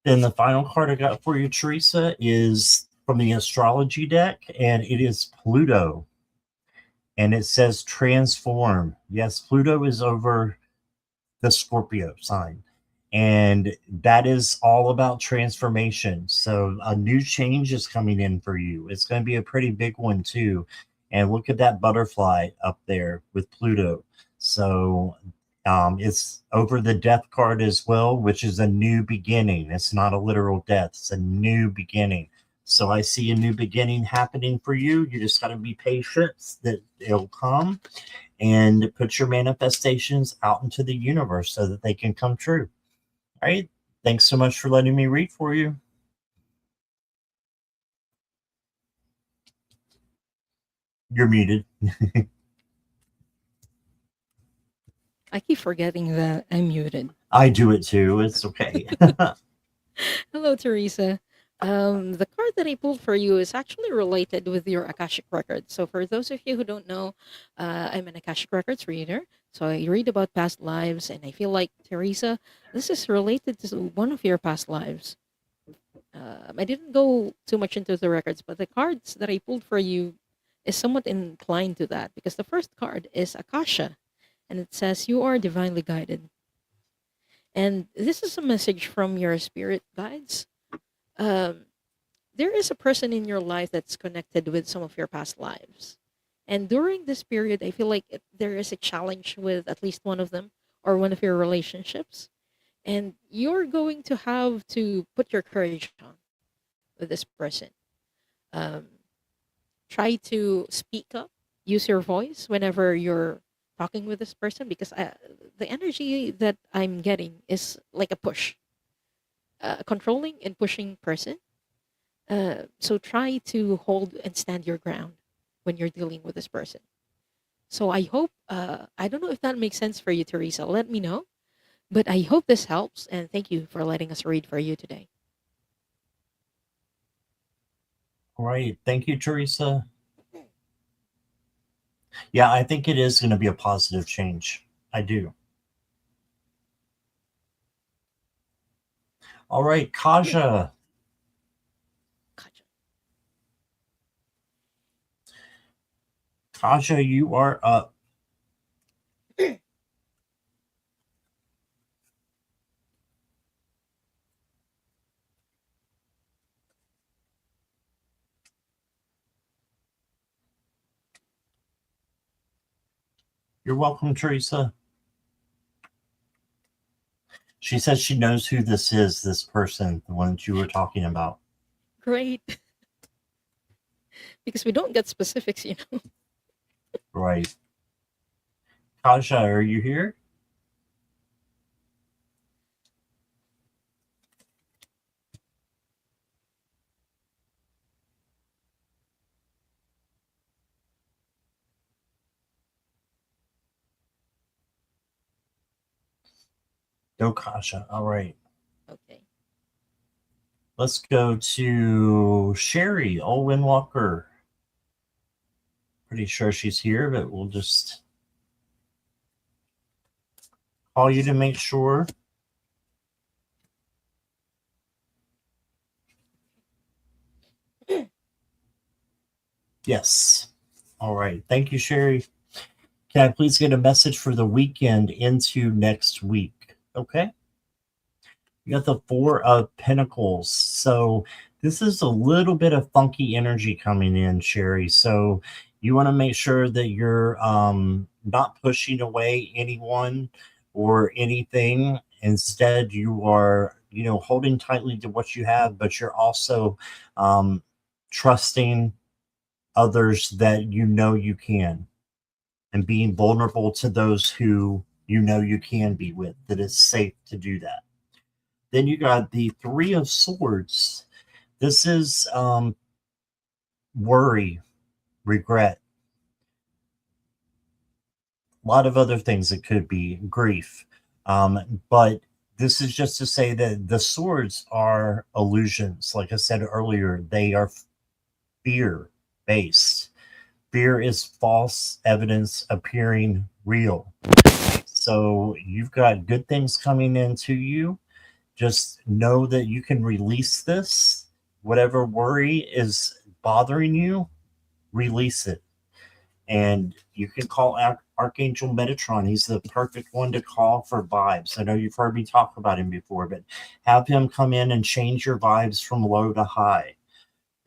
Then the final card I got for you, Teresa, is from the astrology deck, and it is Pluto. And it says transform. Yes, Pluto is over the Scorpio sign. And that is all about transformation. So a new change is coming in for you. It's going to be a pretty big one, too. And look at that butterfly up there with Pluto. So it's over the death card as well, which is a new beginning. It's not a literal death, it's a new beginning. So I see a new beginning happening for you. You just got to be patient that it'll come and put your manifestations out into the universe so that they can come true. All right. Thanks so much for letting me read for you. You're muted. I keep forgetting that I'm muted. I do it too. It's okay. Hello, Teresa. The card that I pulled for you is actually related with your Akashic Records. So, for those of you who don't know, I'm an Akashic Records reader. So, I read about past lives, and I feel like, Teresa, this is related to one of your past lives. I didn't go too much into the records, but the cards that I pulled for you is somewhat inclined to that because the first card is Akasha, and it says, "You are divinely guided." And this is a message from your spirit guides. Um, there is a person in your life that's connected with some of your past lives. And during this period, I feel like there is a challenge with at least one of them or one of your relationships. And you're going to have to put your courage on with this person. Um, Try to speak up, use your voice whenever you're talking with this person because the energy that I'm getting is like a push, a controlling and pushing person. So try to hold and stand your ground when you're dealing with this person. So I hope, I don't know if that makes sense for you, Teresa. Let me know. But I hope this helps. And thank you for letting us read for you today. All right. Thank you, Teresa. Yeah, I think it is going to be a positive change. I do. All right, Kaja. Gotcha. Kaja, you are up. You're welcome, Teresa. She says she knows who this person, the one that you were talking about. Great. Because we don't get specifics, you know. Right. Kaja, are you here? No, Kaja. All right. Okay. Let's go to Sherry Olwen Walker. Pretty sure she's here, but we'll just call you to make sure. Yes. All right. Thank you, Sherry. Can I please get a message for the weekend into next week? Okay. You got the Four of Pentacles. So this is a little bit of funky energy coming in, Sherry. So you want to make sure that you're not pushing away anyone or anything. Instead, you are, holding tightly to what you have, but you're also trusting others that you can, and being vulnerable to those who you can be with, that it's safe to do that. Then you got the Three of Swords. This is worry, regret, a lot of other things it could be, grief. But this is just to say that the swords are illusions. Like I said earlier, they are fear based. Fear is false evidence appearing real. So you've got good things coming into you. Just know that you can release this. Whatever worry is bothering you, release it. And you can call Archangel Metatron. He's the perfect one to call for vibes. I know you've heard me talk about him before, but have him come in and change your vibes from low to high.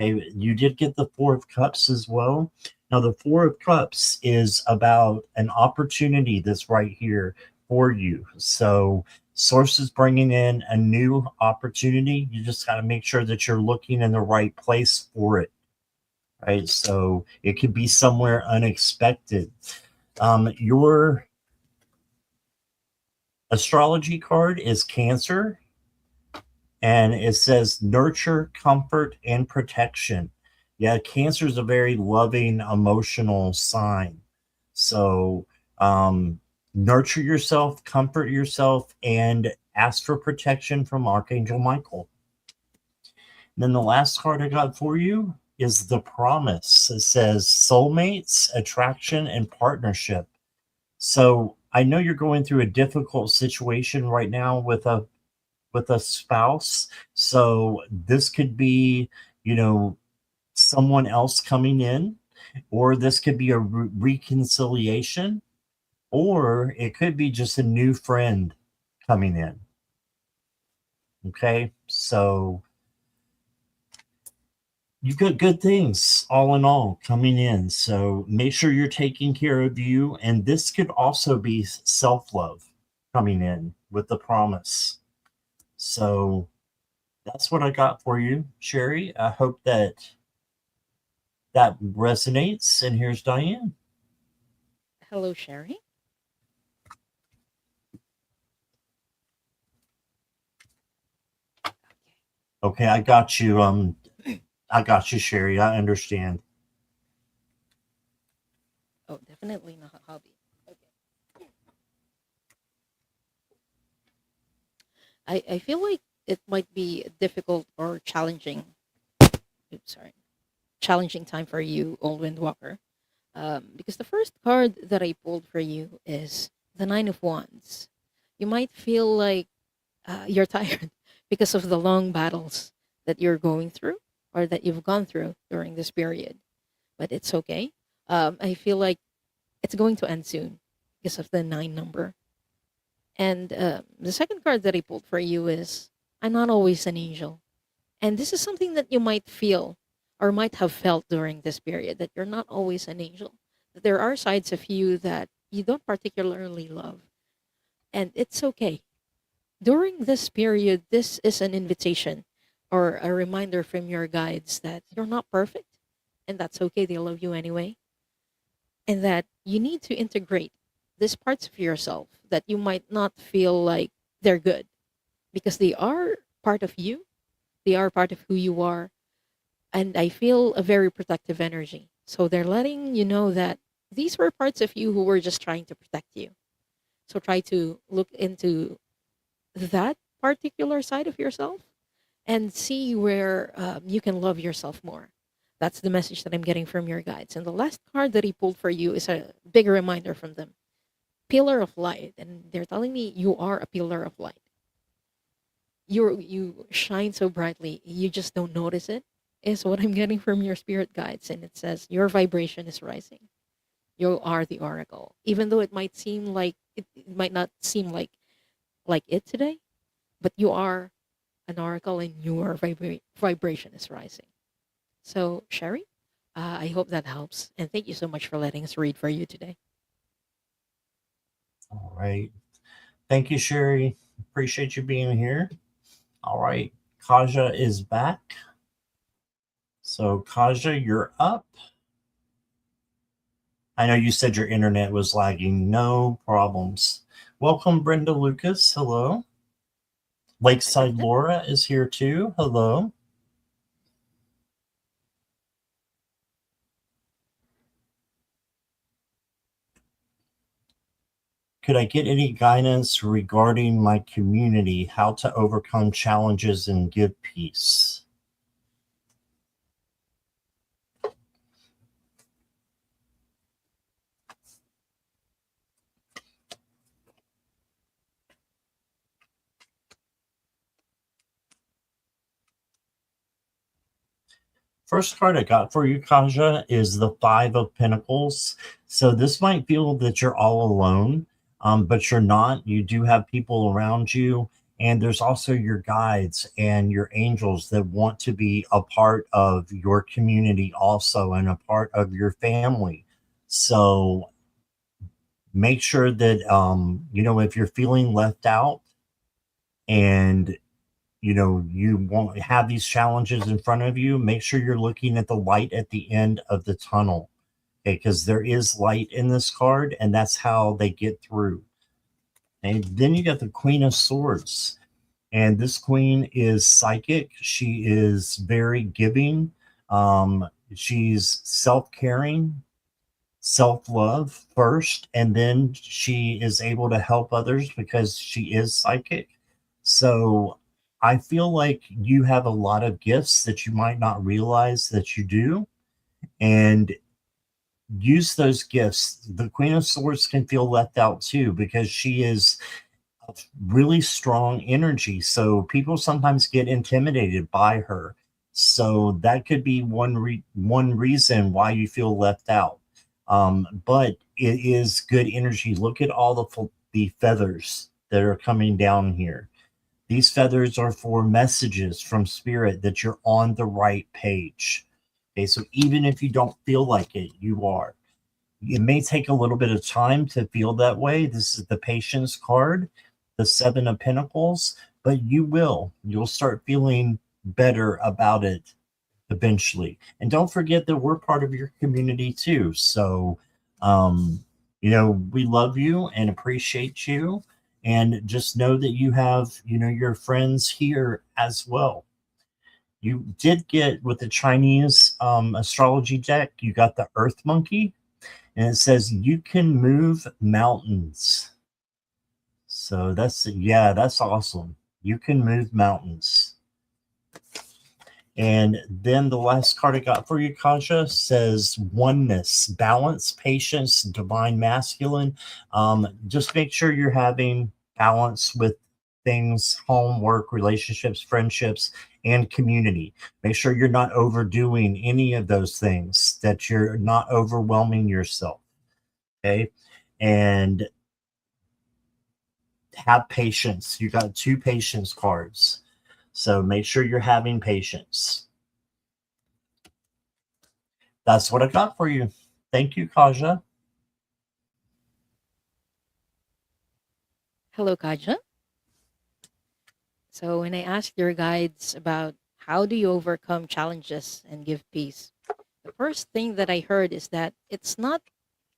Okay, you did get the Four of Cups as well. Now, the Four of Cups is about an opportunity that's right here for you. So, Source is bringing in a new opportunity. You just got to make sure that you're looking in the right place for it. Right. So, it could be somewhere unexpected. Your astrology card is Cancer, and it says nurture, comfort, and protection. Yeah, Cancer is a very loving, emotional sign. So, um, nurture yourself, comfort yourself, and ask for protection from Archangel Michael. And then the last card I got for you is the Promise. It says soulmates, attraction, and partnership. So I know you're going through a difficult situation right now with a spouse. So this could be, you know, someone else coming in, or this could be a reconciliation, or it could be just a new friend coming in. Okay. So you got good things all in all coming in. So make sure you're taking care of you. And this could also be self love coming in with the Promise. So that's what I got for you, Sherry. I hope that that resonates. And here's Diane. Hello, Sherry. Okay. Okay, I got you. I got you, Sherry. I understand. Oh, definitely not a hobby. Okay. I feel like it might be difficult or challenging. Oops, sorry. Challenging time for you, Old Windwalker. Because the first card that I pulled for you is the Nine of Wands. You might feel like you're tired because of the long battles that you're going through or that you've gone through during this period, but it's okay. I feel like it's going to end soon because of the nine number. And the second card that I pulled for you is I'm not always an angel. And this is something that you might feel or might have felt during this period that you're not always an angel. That there are sides of you that you don't particularly love. And it's okay. During this period, this is an invitation or a reminder from your guides that you're not perfect and that's okay. They love you anyway. And that you need to integrate these parts of yourself that you might not feel like they're good because they are part of you, they are part of who you are. And I feel a very protective energy. So they're letting you know that these were parts of you who were just trying to protect you. So try to look into that particular side of yourself and see where you can love yourself more. That's the message that I'm getting from your guides. And the last card that he pulled for you is a big reminder from them, pillar of light. And they're telling me you are a pillar of light. You shine so brightly, you just don't notice it, is what I'm getting from your spirit guides. And it says your vibration is rising. You are the oracle. Even though it might seem like it might not seem like it today, but you are an oracle and your vibration is rising. So, Sherry, I hope that helps. And thank you so much for letting us read for you today. All right. Thank you, Sherry. Appreciate you being here. All right. Kaja is back. So, Kaja, you're up. I know you said your internet was lagging. No problems. Welcome, Brenda Lucas. Hello. Hi, Lakeside Brenda. Laura is here too. Hello. Could I get any guidance regarding my community, how to overcome challenges and give peace? First card I got for you, Kaja, is the Five of Pentacles. So this might feel that you're all alone, but you're not. You do have people around you, and there's also your guides and your angels that want to be a part of your community also and a part of your family. So make sure that if you're feeling left out and you won't have these challenges in front of you, make sure you're looking at the light at the end of the tunnel. Okay, because there is light in this card, and that's how they get through. And then you got the Queen of Swords. And this queen is psychic. She is very giving. She's self-caring, self-love first, and then she is able to help others because she is psychic. So I feel like you have a lot of gifts that you might not realize that you do, and use those gifts. The Queen of Swords can feel left out too because she is of really strong energy. So people sometimes get intimidated by her. So that could be one reason why you feel left out. But it is good energy. Look at all the feathers that are coming down here. These feathers are for messages from spirit that you're on the right page. Okay, so even if you don't feel like it, you are. It may take a little bit of time to feel that way. This is the patience card, the Seven of Pentacles, but you will. You'll start feeling better about it eventually. And don't forget that we're part of your community too. So, we love you and appreciate you. And just know that you have, your friends here as well. You did get with the Chinese astrology deck, you got the Earth Monkey, and it says you can move mountains. So that's awesome. You can move mountains. And then the last card I got for you, Kaja, says oneness, balance, patience, divine masculine. Just make sure you're having balance with things, home, work, relationships, friendships, and community. Make sure you're not overdoing any of those things, that you're not overwhelming yourself. Okay. And have patience. You got two patience cards. So make sure you're having patience. That's what I got for you. Thank you, Kaja. Hello, Kaja. So, when I asked your guides about how do you overcome challenges and give peace, the first thing that I heard is that it's not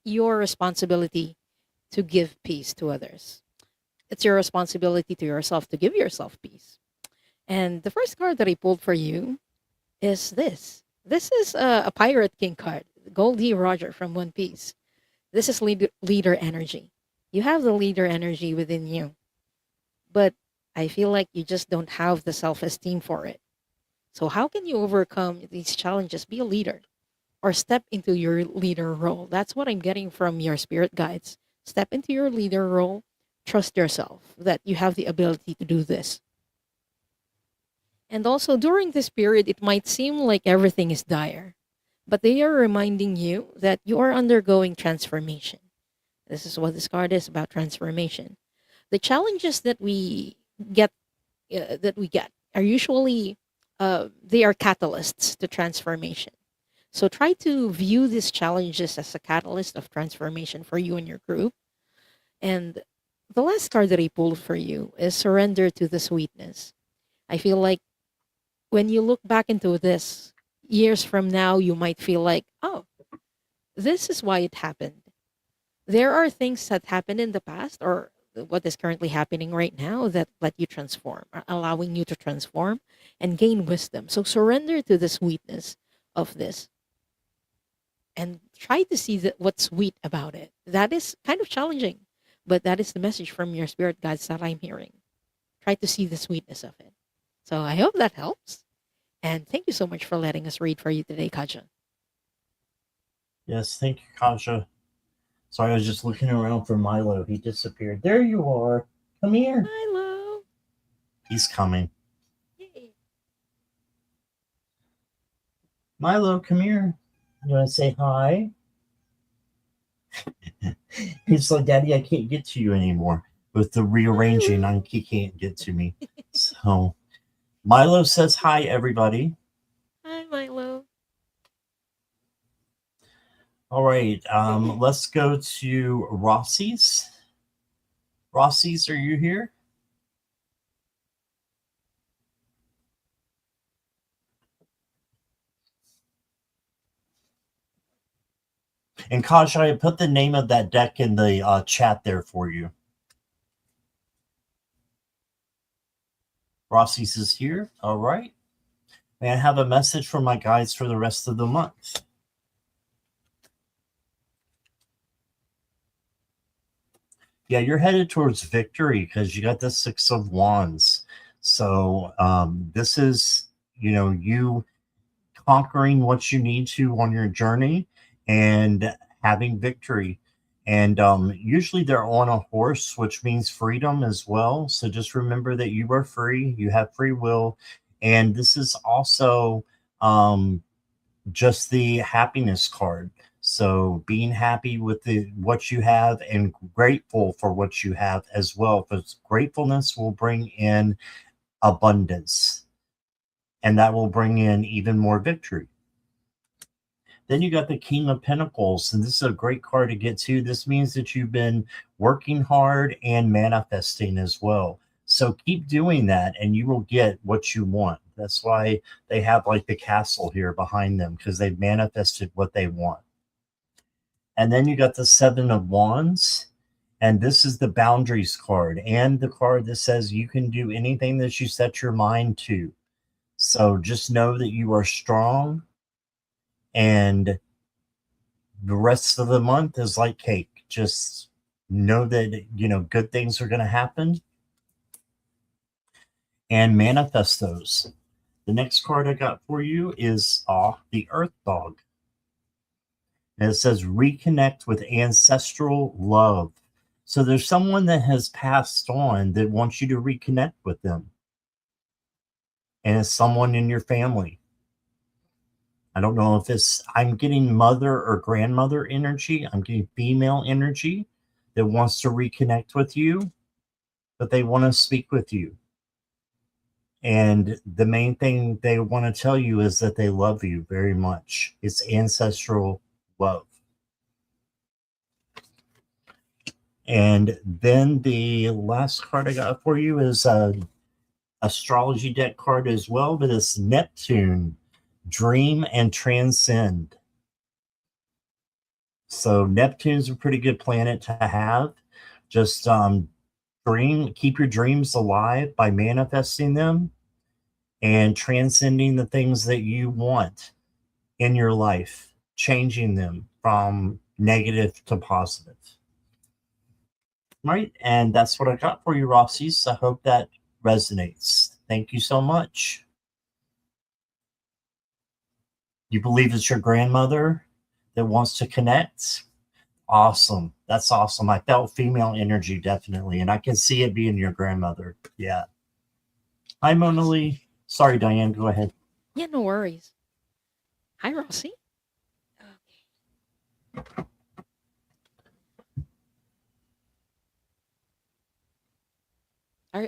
your responsibility to give peace to others. It's your responsibility to yourself to give yourself peace. And the first card that I pulled for you is this. This is a Pirate King card, Goldie Roger from One Piece. This is leader energy. You have the leader energy within you, but I feel like you just don't have the self esteem for it. So, how can you overcome these challenges? Be a leader or step into your leader role. That's what I'm getting from your spirit guides. Step into your leader role. Trust yourself that you have the ability to do this. And also, during this period, it might seem like everything is dire, but they are reminding you that you are undergoing transformation. This is what this card is about: transformation. The challenges get that we get are usually they are catalysts to transformation. So try to view these challenges as a catalyst of transformation for you and your group. And the last card that I pulled for you is surrender to the sweetness. I feel like when you look back into this years from now, you might feel like, oh, this is why it happened. There are things that happened in the past or what is currently happening right now that let you transform, are allowing you to transform and gain wisdom. So surrender to the sweetness of this and try to see what's sweet about it. That is kind of challenging, but that is the message from your spirit guides that I'm hearing. Try to see the sweetness of it. So I hope that helps. And thank you so much for letting us read for you today, Kaja. Yes, thank you, Kaja. Sorry, I was just looking around for Milo. He disappeared. There you are. Come here. Hello. He's coming. Yay. Milo, come here. You want to say hi? He's like, Daddy, I can't get to you anymore. With the rearranging, Milo. he can't get to me. So Milo says hi, everybody. Hi, Milo. All right, let's go to Rossi's. Rossi's, are you here? And Kaj, I put the name of that deck in the chat there for you. Rossi's is here. All right. May I have a message from my guides for the rest of the month? Yeah, you're headed towards victory because you got the Six of Wands. So this is, you conquering what you need to on your journey and having victory. And usually they're on a horse, which means freedom as well. So just remember that you are free, you have free will. And this is also um, just the happiness card. So being happy with what you have and grateful for what you have as well, because gratefulness will bring in abundance and that will bring in even more victory. Then you got the King of Pentacles, and this is a great card to get to. This means that you've been working hard and manifesting as well. So keep doing that, and you will get what you want. That's why they have like the castle here behind them because they've manifested what they want. And then you got the Seven of Wands, and this is the boundaries card and the card that says you can do anything that you set your mind to. So just know that you are strong and the rest of the month is like cake. Just know that good things are going to happen and manifest those. The next card I got for you is the Earth Dog. And it says reconnect with ancestral love. So there's someone that has passed on that wants you to reconnect with them. And it's someone in your family. I don't know if I'm getting mother or grandmother energy. I'm getting female energy that wants to reconnect with you, but they want to speak with you. And the main thing they want to tell you is that they love you very much. It's ancestral love. And then the last card I got for you is a astrology deck card as well, but it's Neptune, Dream and Transcend. So Neptune's a pretty good planet to have. Just keep your dreams alive by manifesting them and transcending the things that you want in your life, changing them from negative to positive. Right. And that's what I got for you, Rossi's. I hope that resonates. Thank you so much. You believe it's your grandmother that wants to connect? Awesome. That's awesome. I felt female energy definitely, and I can see it being your grandmother. Yeah. Hi, Mona Lee. Sorry, Diane. Go ahead. Yeah, no worries. Hi, Rossi.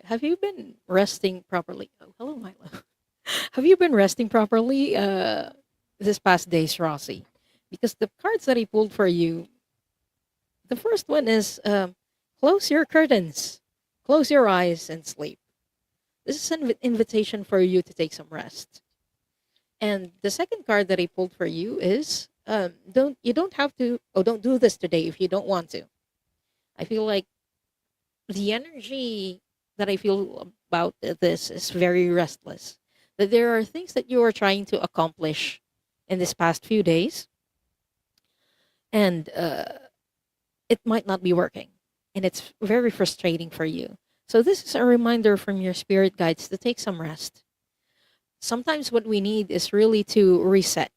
Have you been resting properly? Oh, hello, Milo. Have you been resting properly this past days, Rossi? Because the cards that I pulled for you, the first one is close your curtains, close your eyes, and sleep. This is an invitation for you to take some rest. And the second card that I pulled for you is don't have to, oh, don't do this today if you don't want to. I feel like the energy that I feel about this is very restless. That there are things that you are trying to accomplish in this past few days, and it might not be working, and it's very frustrating for you. So this is a reminder from your spirit guides to take some rest. Sometimes what we need is really to reset,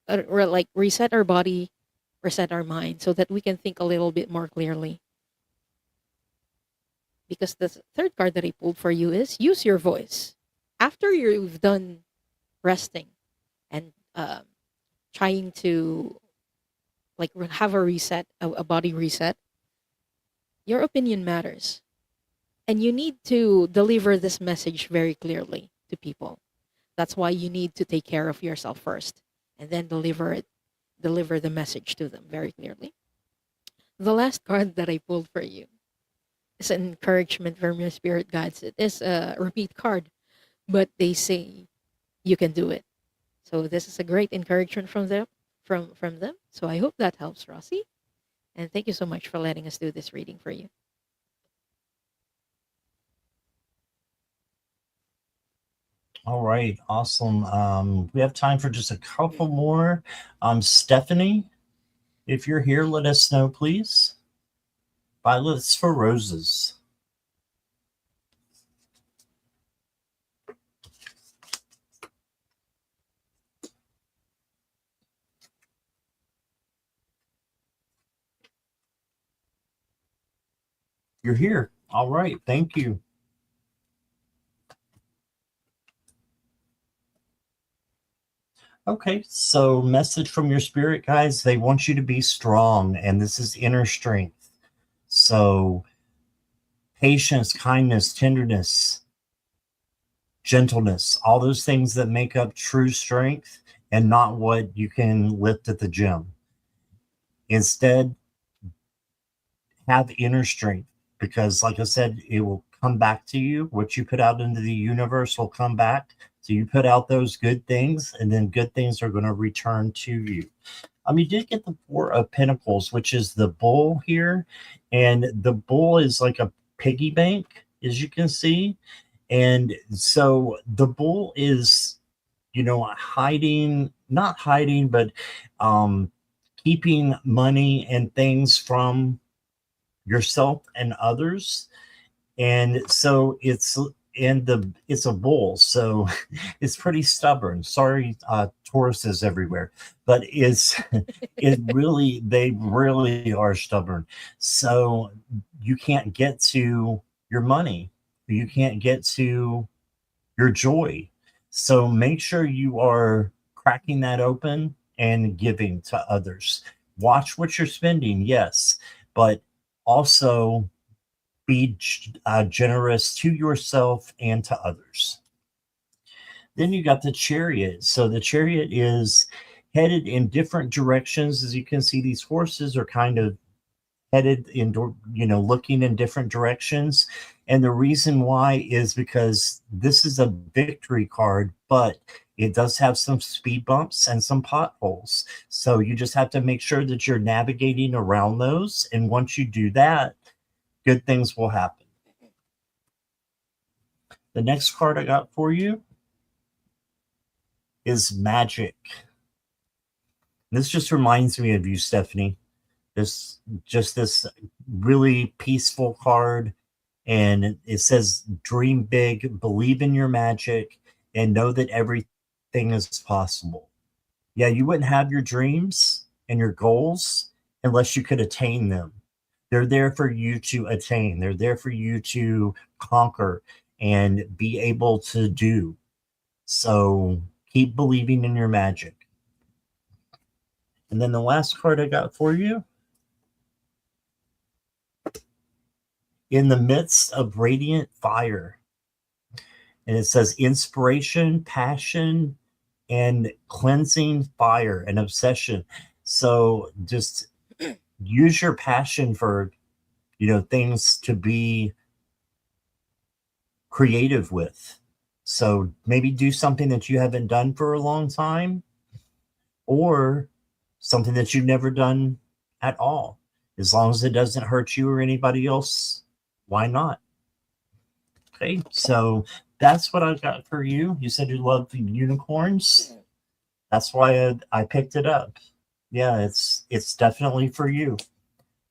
or like reset our body, reset our mind, so that we can think a little bit more clearly. Because the third card that I pulled for you is use your voice. After you've done resting and um, trying to like have a reset, a body reset, your opinion matters. And you need to deliver this message very clearly to people. That's why you need to take care of yourself first and then deliver the message to them very clearly. The last card that I pulled for you is an encouragement from your spirit guides. It is a repeat card, but they say you can do it. So this is a great encouragement from them. So I hope that helps, Rossi. And thank you so much for letting us do this reading for you. All right, awesome. We have time for just a couple more. Stephanie, if you're here, let us know, please. Violets for roses. You're here. All right, thank you. Okay, so message from your spirit guides. They want you to be strong, and this is inner strength. So patience, kindness, tenderness, gentleness, all those things that make up true strength and not what you can lift at the gym. Instead, have inner strength because, like I said, it will come back to you. What you put out into the universe will come back. So you put out those good things, and then good things are going to return to you. You did get the Four of Pentacles, which is the bull here, and the bull is like a piggy bank, as you can see. And so the bull is, hiding, not hiding, but um, keeping money and things from yourself and others. And so it's a bull, so it's pretty stubborn. Sorry, Tauruses everywhere, but they really are stubborn. So you can't get to your money, you can't get to your joy. So make sure you are cracking that open and giving to others. Watch what you're spending, yes, but also be generous to yourself and to others. Then you got the chariot. So the chariot is headed in different directions. As you can see, these horses are kind of headed in, looking in different directions. And the reason why is because this is a victory card, but it does have some speed bumps and some potholes. So you just have to make sure that you're navigating around those. And once you do that, good things will happen. The next card I got for you is Magic. This just reminds me of you, Stephanie. This really peaceful card, and it says dream big, believe in your magic, and know that everything is possible. Yeah, you wouldn't have your dreams and your goals unless you could attain them. They're there for you to attain. They're there for you to conquer and be able to do. So keep believing in your magic. And then the last card I got for you, in the midst of radiant fire. And it says inspiration, passion, and cleansing fire and obsession. So just use your passion for, things to be creative with. So maybe do something that you haven't done for a long time, or something that you've never done at all. As long as it doesn't hurt you or anybody else, why not? Okay, so that's what I've got for you. You said you love the unicorns. That's why I picked it up. Yeah, it's definitely for you.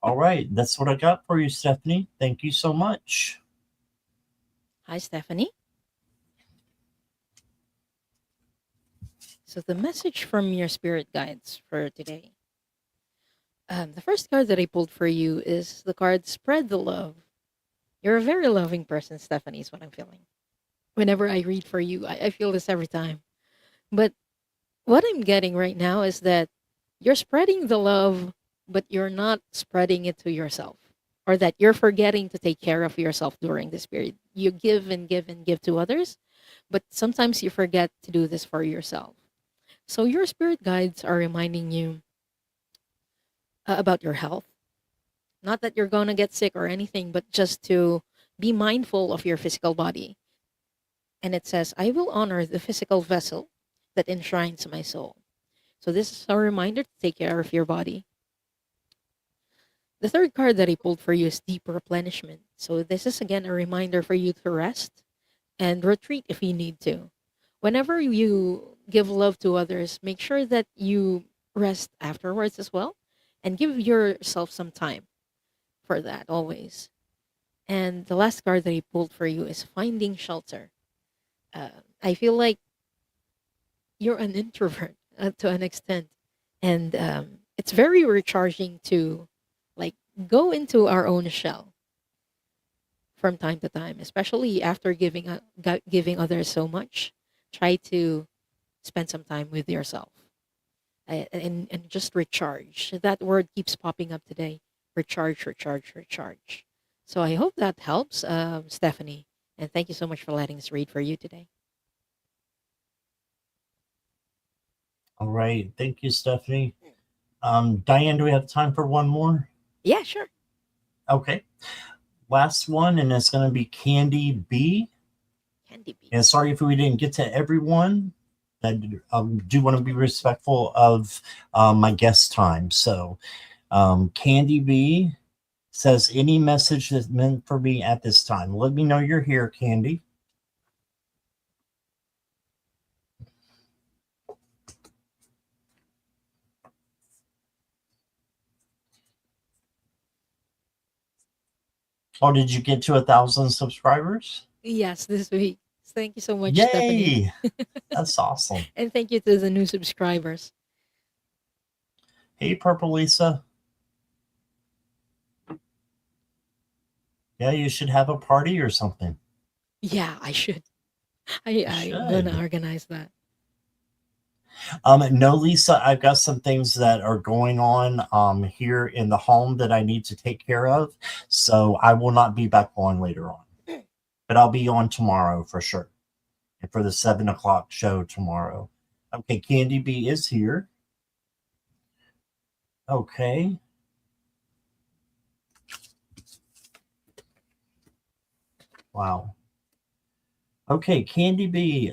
All right, that's what I got for you, Stephanie. Thank you so much. Hi, Stephanie. So the message from your spirit guides for today. The first card that I pulled for you is the card Spread the Love. You're a very loving person, Stephanie, is what I'm feeling. Whenever I read for you, I feel this every time. But What I'm getting right now is that you're spreading the love, but you're not spreading it to yourself, or that you're forgetting to take care of yourself during this period. You give and give and give to others, but sometimes you forget to do this for yourself. So your spirit guides are reminding you about your health. Not that you're going to get sick or anything, but just to be mindful of your physical body. And it says, I will honor the physical vessel that enshrines my soul. So this is a reminder to take care of your body. The third card that I pulled for you is deep replenishment. So this is again a reminder for you to rest and retreat if you need to. Whenever you give love to others, make sure that you rest afterwards as well and give yourself some time for that always. And the last card that I pulled for you is finding shelter. I feel like you're an introvert to an extent, and it's very recharging to like go into our own shell from time to time, especially after giving others so much. Try to spend some time with yourself and just recharge. That word keeps popping up today. Recharge, recharge, recharge. So I hope that helps, Stephanie. And thank you so much for letting us read for you today. All right. Thank you, Stephanie. Diane, do we have time for one more? Yeah, sure. Okay. Last one, and it's going to be Candy B. Candy bee. And sorry if we didn't get to everyone. I do want to be respectful of my guest time. So, Candy B says, any message that's meant for me at this time. Let me know you're here, Candy. Oh, did you get to 1,000 subscribers? Yes, this week. Thank you so much, Stephanie. Yay! That's awesome. And thank you to the new subscribers. Hey, Purple Lisa. Yeah, you should have a party or something. Yeah, I should. You I'm gonna should. organize that. No, Lisa, I've got some things that are going on here in the home that I need to take care of. So I will not be back on later on, but I'll be on tomorrow for sure. And for the 7 o'clock show tomorrow. Okay, Candy B is here. Okay. Wow. Okay, Candy B.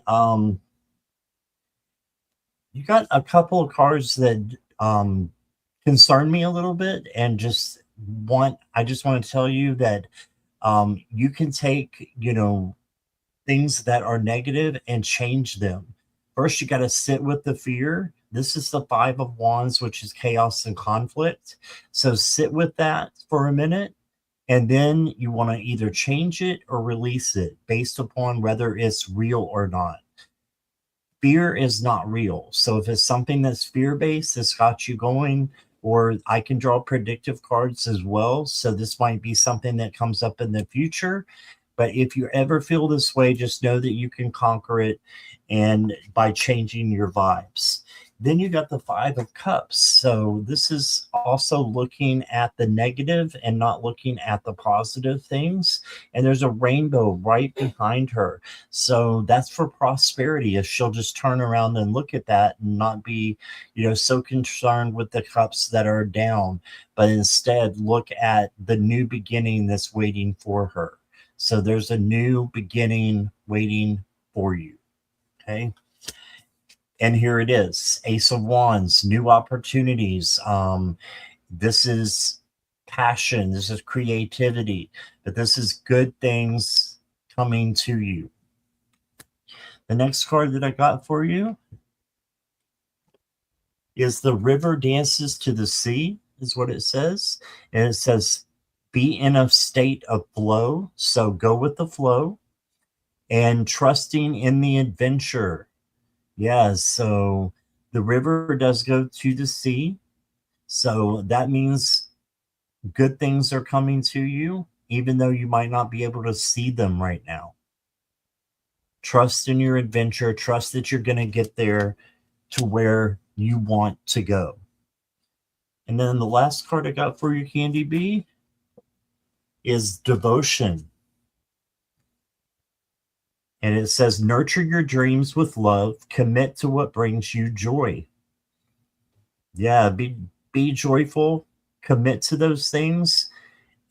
You got a couple of cards that concern me a little bit, and I just want to tell you that you can take, things that are negative and change them. First, you got to sit with the fear. This is the Five of Wands, which is chaos and conflict. So sit with that for a minute. And then you want to either change it or release it based upon whether it's real or not. Fear is not real. So if it's something that's fear based, that's got you going, or I can draw predictive cards as well. So this might be something that comes up in the future. But if you ever feel this way, just know that you can conquer it and by changing your vibes. Then you got the Five of Cups. So this is also looking at the negative and not looking at the positive things. And there's a rainbow right behind her. So that's for prosperity. If she'll just turn around and look at that and not be, so concerned with the cups that are down, but instead look at the new beginning that's waiting for her. So there's a new beginning waiting for you. Okay. And here it is, Ace of Wands, new opportunities. This is passion. This is creativity. But this is good things coming to you. The next card that I got for you is the river dances to the sea, is what it says. And it says, be in a state of flow. So go with the flow and trusting in the adventure. Yeah, so the river does go to the sea. So that means good things are coming to you, even though you might not be able to see them right now. Trust in your adventure. Trust that you're going to get there. to where you want to go. And then the last card I got for you, Candy B, is devotion. And it says, nurture your dreams with love, commit to what brings you joy. Yeah, be joyful, commit to those things.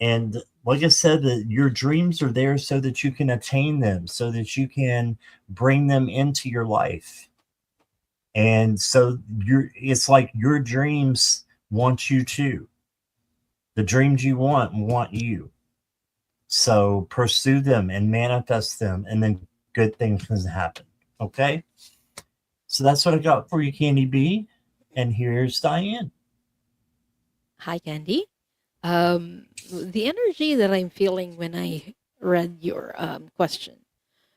And like I said, that your dreams are there so that you can attain them, so that you can bring them into your life. And so it's like your dreams want you too. The dreams you want you. So pursue them and manifest them, and then good things can happen. Okay? So that's what I got for you, Candy B. And here's Diane. Hi, Candy. The energy that I'm feeling when I read your question,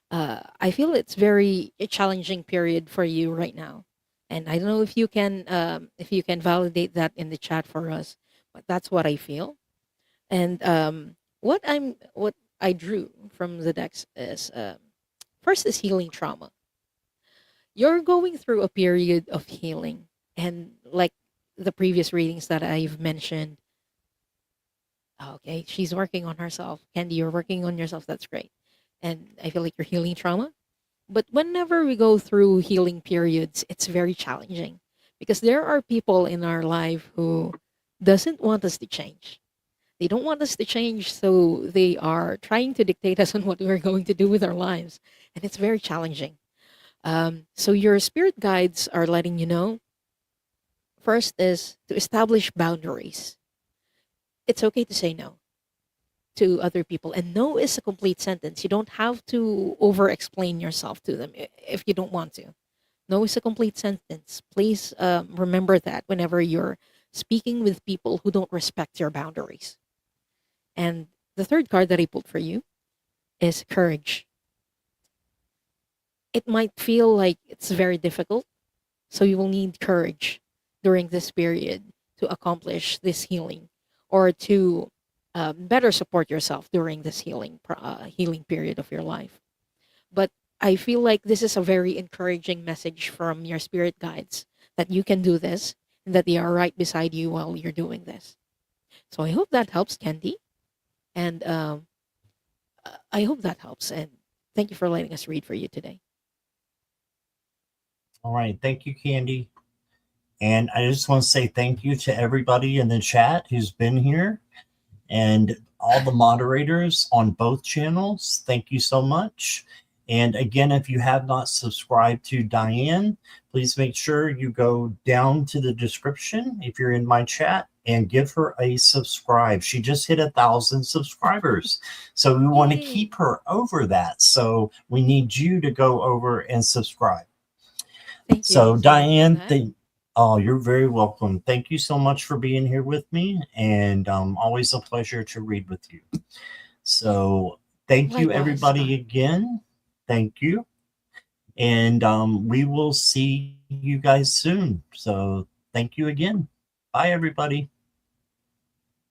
I feel it's very a challenging period for you right now, and I don't know if you can validate that in the chat for us, but that's what I feel. And what I drew from the decks is first is healing trauma. You're going through a period of healing, and like the previous readings that I've mentioned. Okay, she's working on herself. Candy, you're working on yourself. That's great. And I feel like you're healing trauma. But whenever we go through healing periods, it's very challenging because there are people in our life who doesn't want us to change. They don't want us to change, so they are trying to dictate us on what we're going to do with our lives, and it's very challenging. So your spirit guides are letting you know. First is to establish boundaries. It's okay to say no to other people, and no is a complete sentence. You don't have to over explain yourself to them if you don't want to. No is a complete sentence. Please remember that whenever you're speaking with people who don't respect your boundaries. And the third card that I pulled for you is courage. It might feel like it's very difficult, so you will need courage during this period to accomplish this healing or to better support yourself during this healing period of your life. But I feel like this is a very encouraging message from your spirit guides that you can do this and that they are right beside you while you're doing this. So I hope that helps, Candy. And I hope that helps. And thank you for letting us read for you today. All right. Thank you, Candy. And I just want to say thank you to everybody in the chat who's been here and all the moderators on both channels. Thank you so much. And again, if you have not subscribed to Diane, please make sure you go down to the description if you're in my chat and give her a subscribe. She just hit 1,000 subscribers. So we want to Yay. keep her over that. So we need you to go over and subscribe. Thank you So so much for Diane, that. oh, you're very welcome. Thank you so much for being here with me, and always a pleasure to read with you. So thank you, Likewise, everybody, Scott. again. Thank you, and we will see you guys soon. So thank you again. Bye, everybody.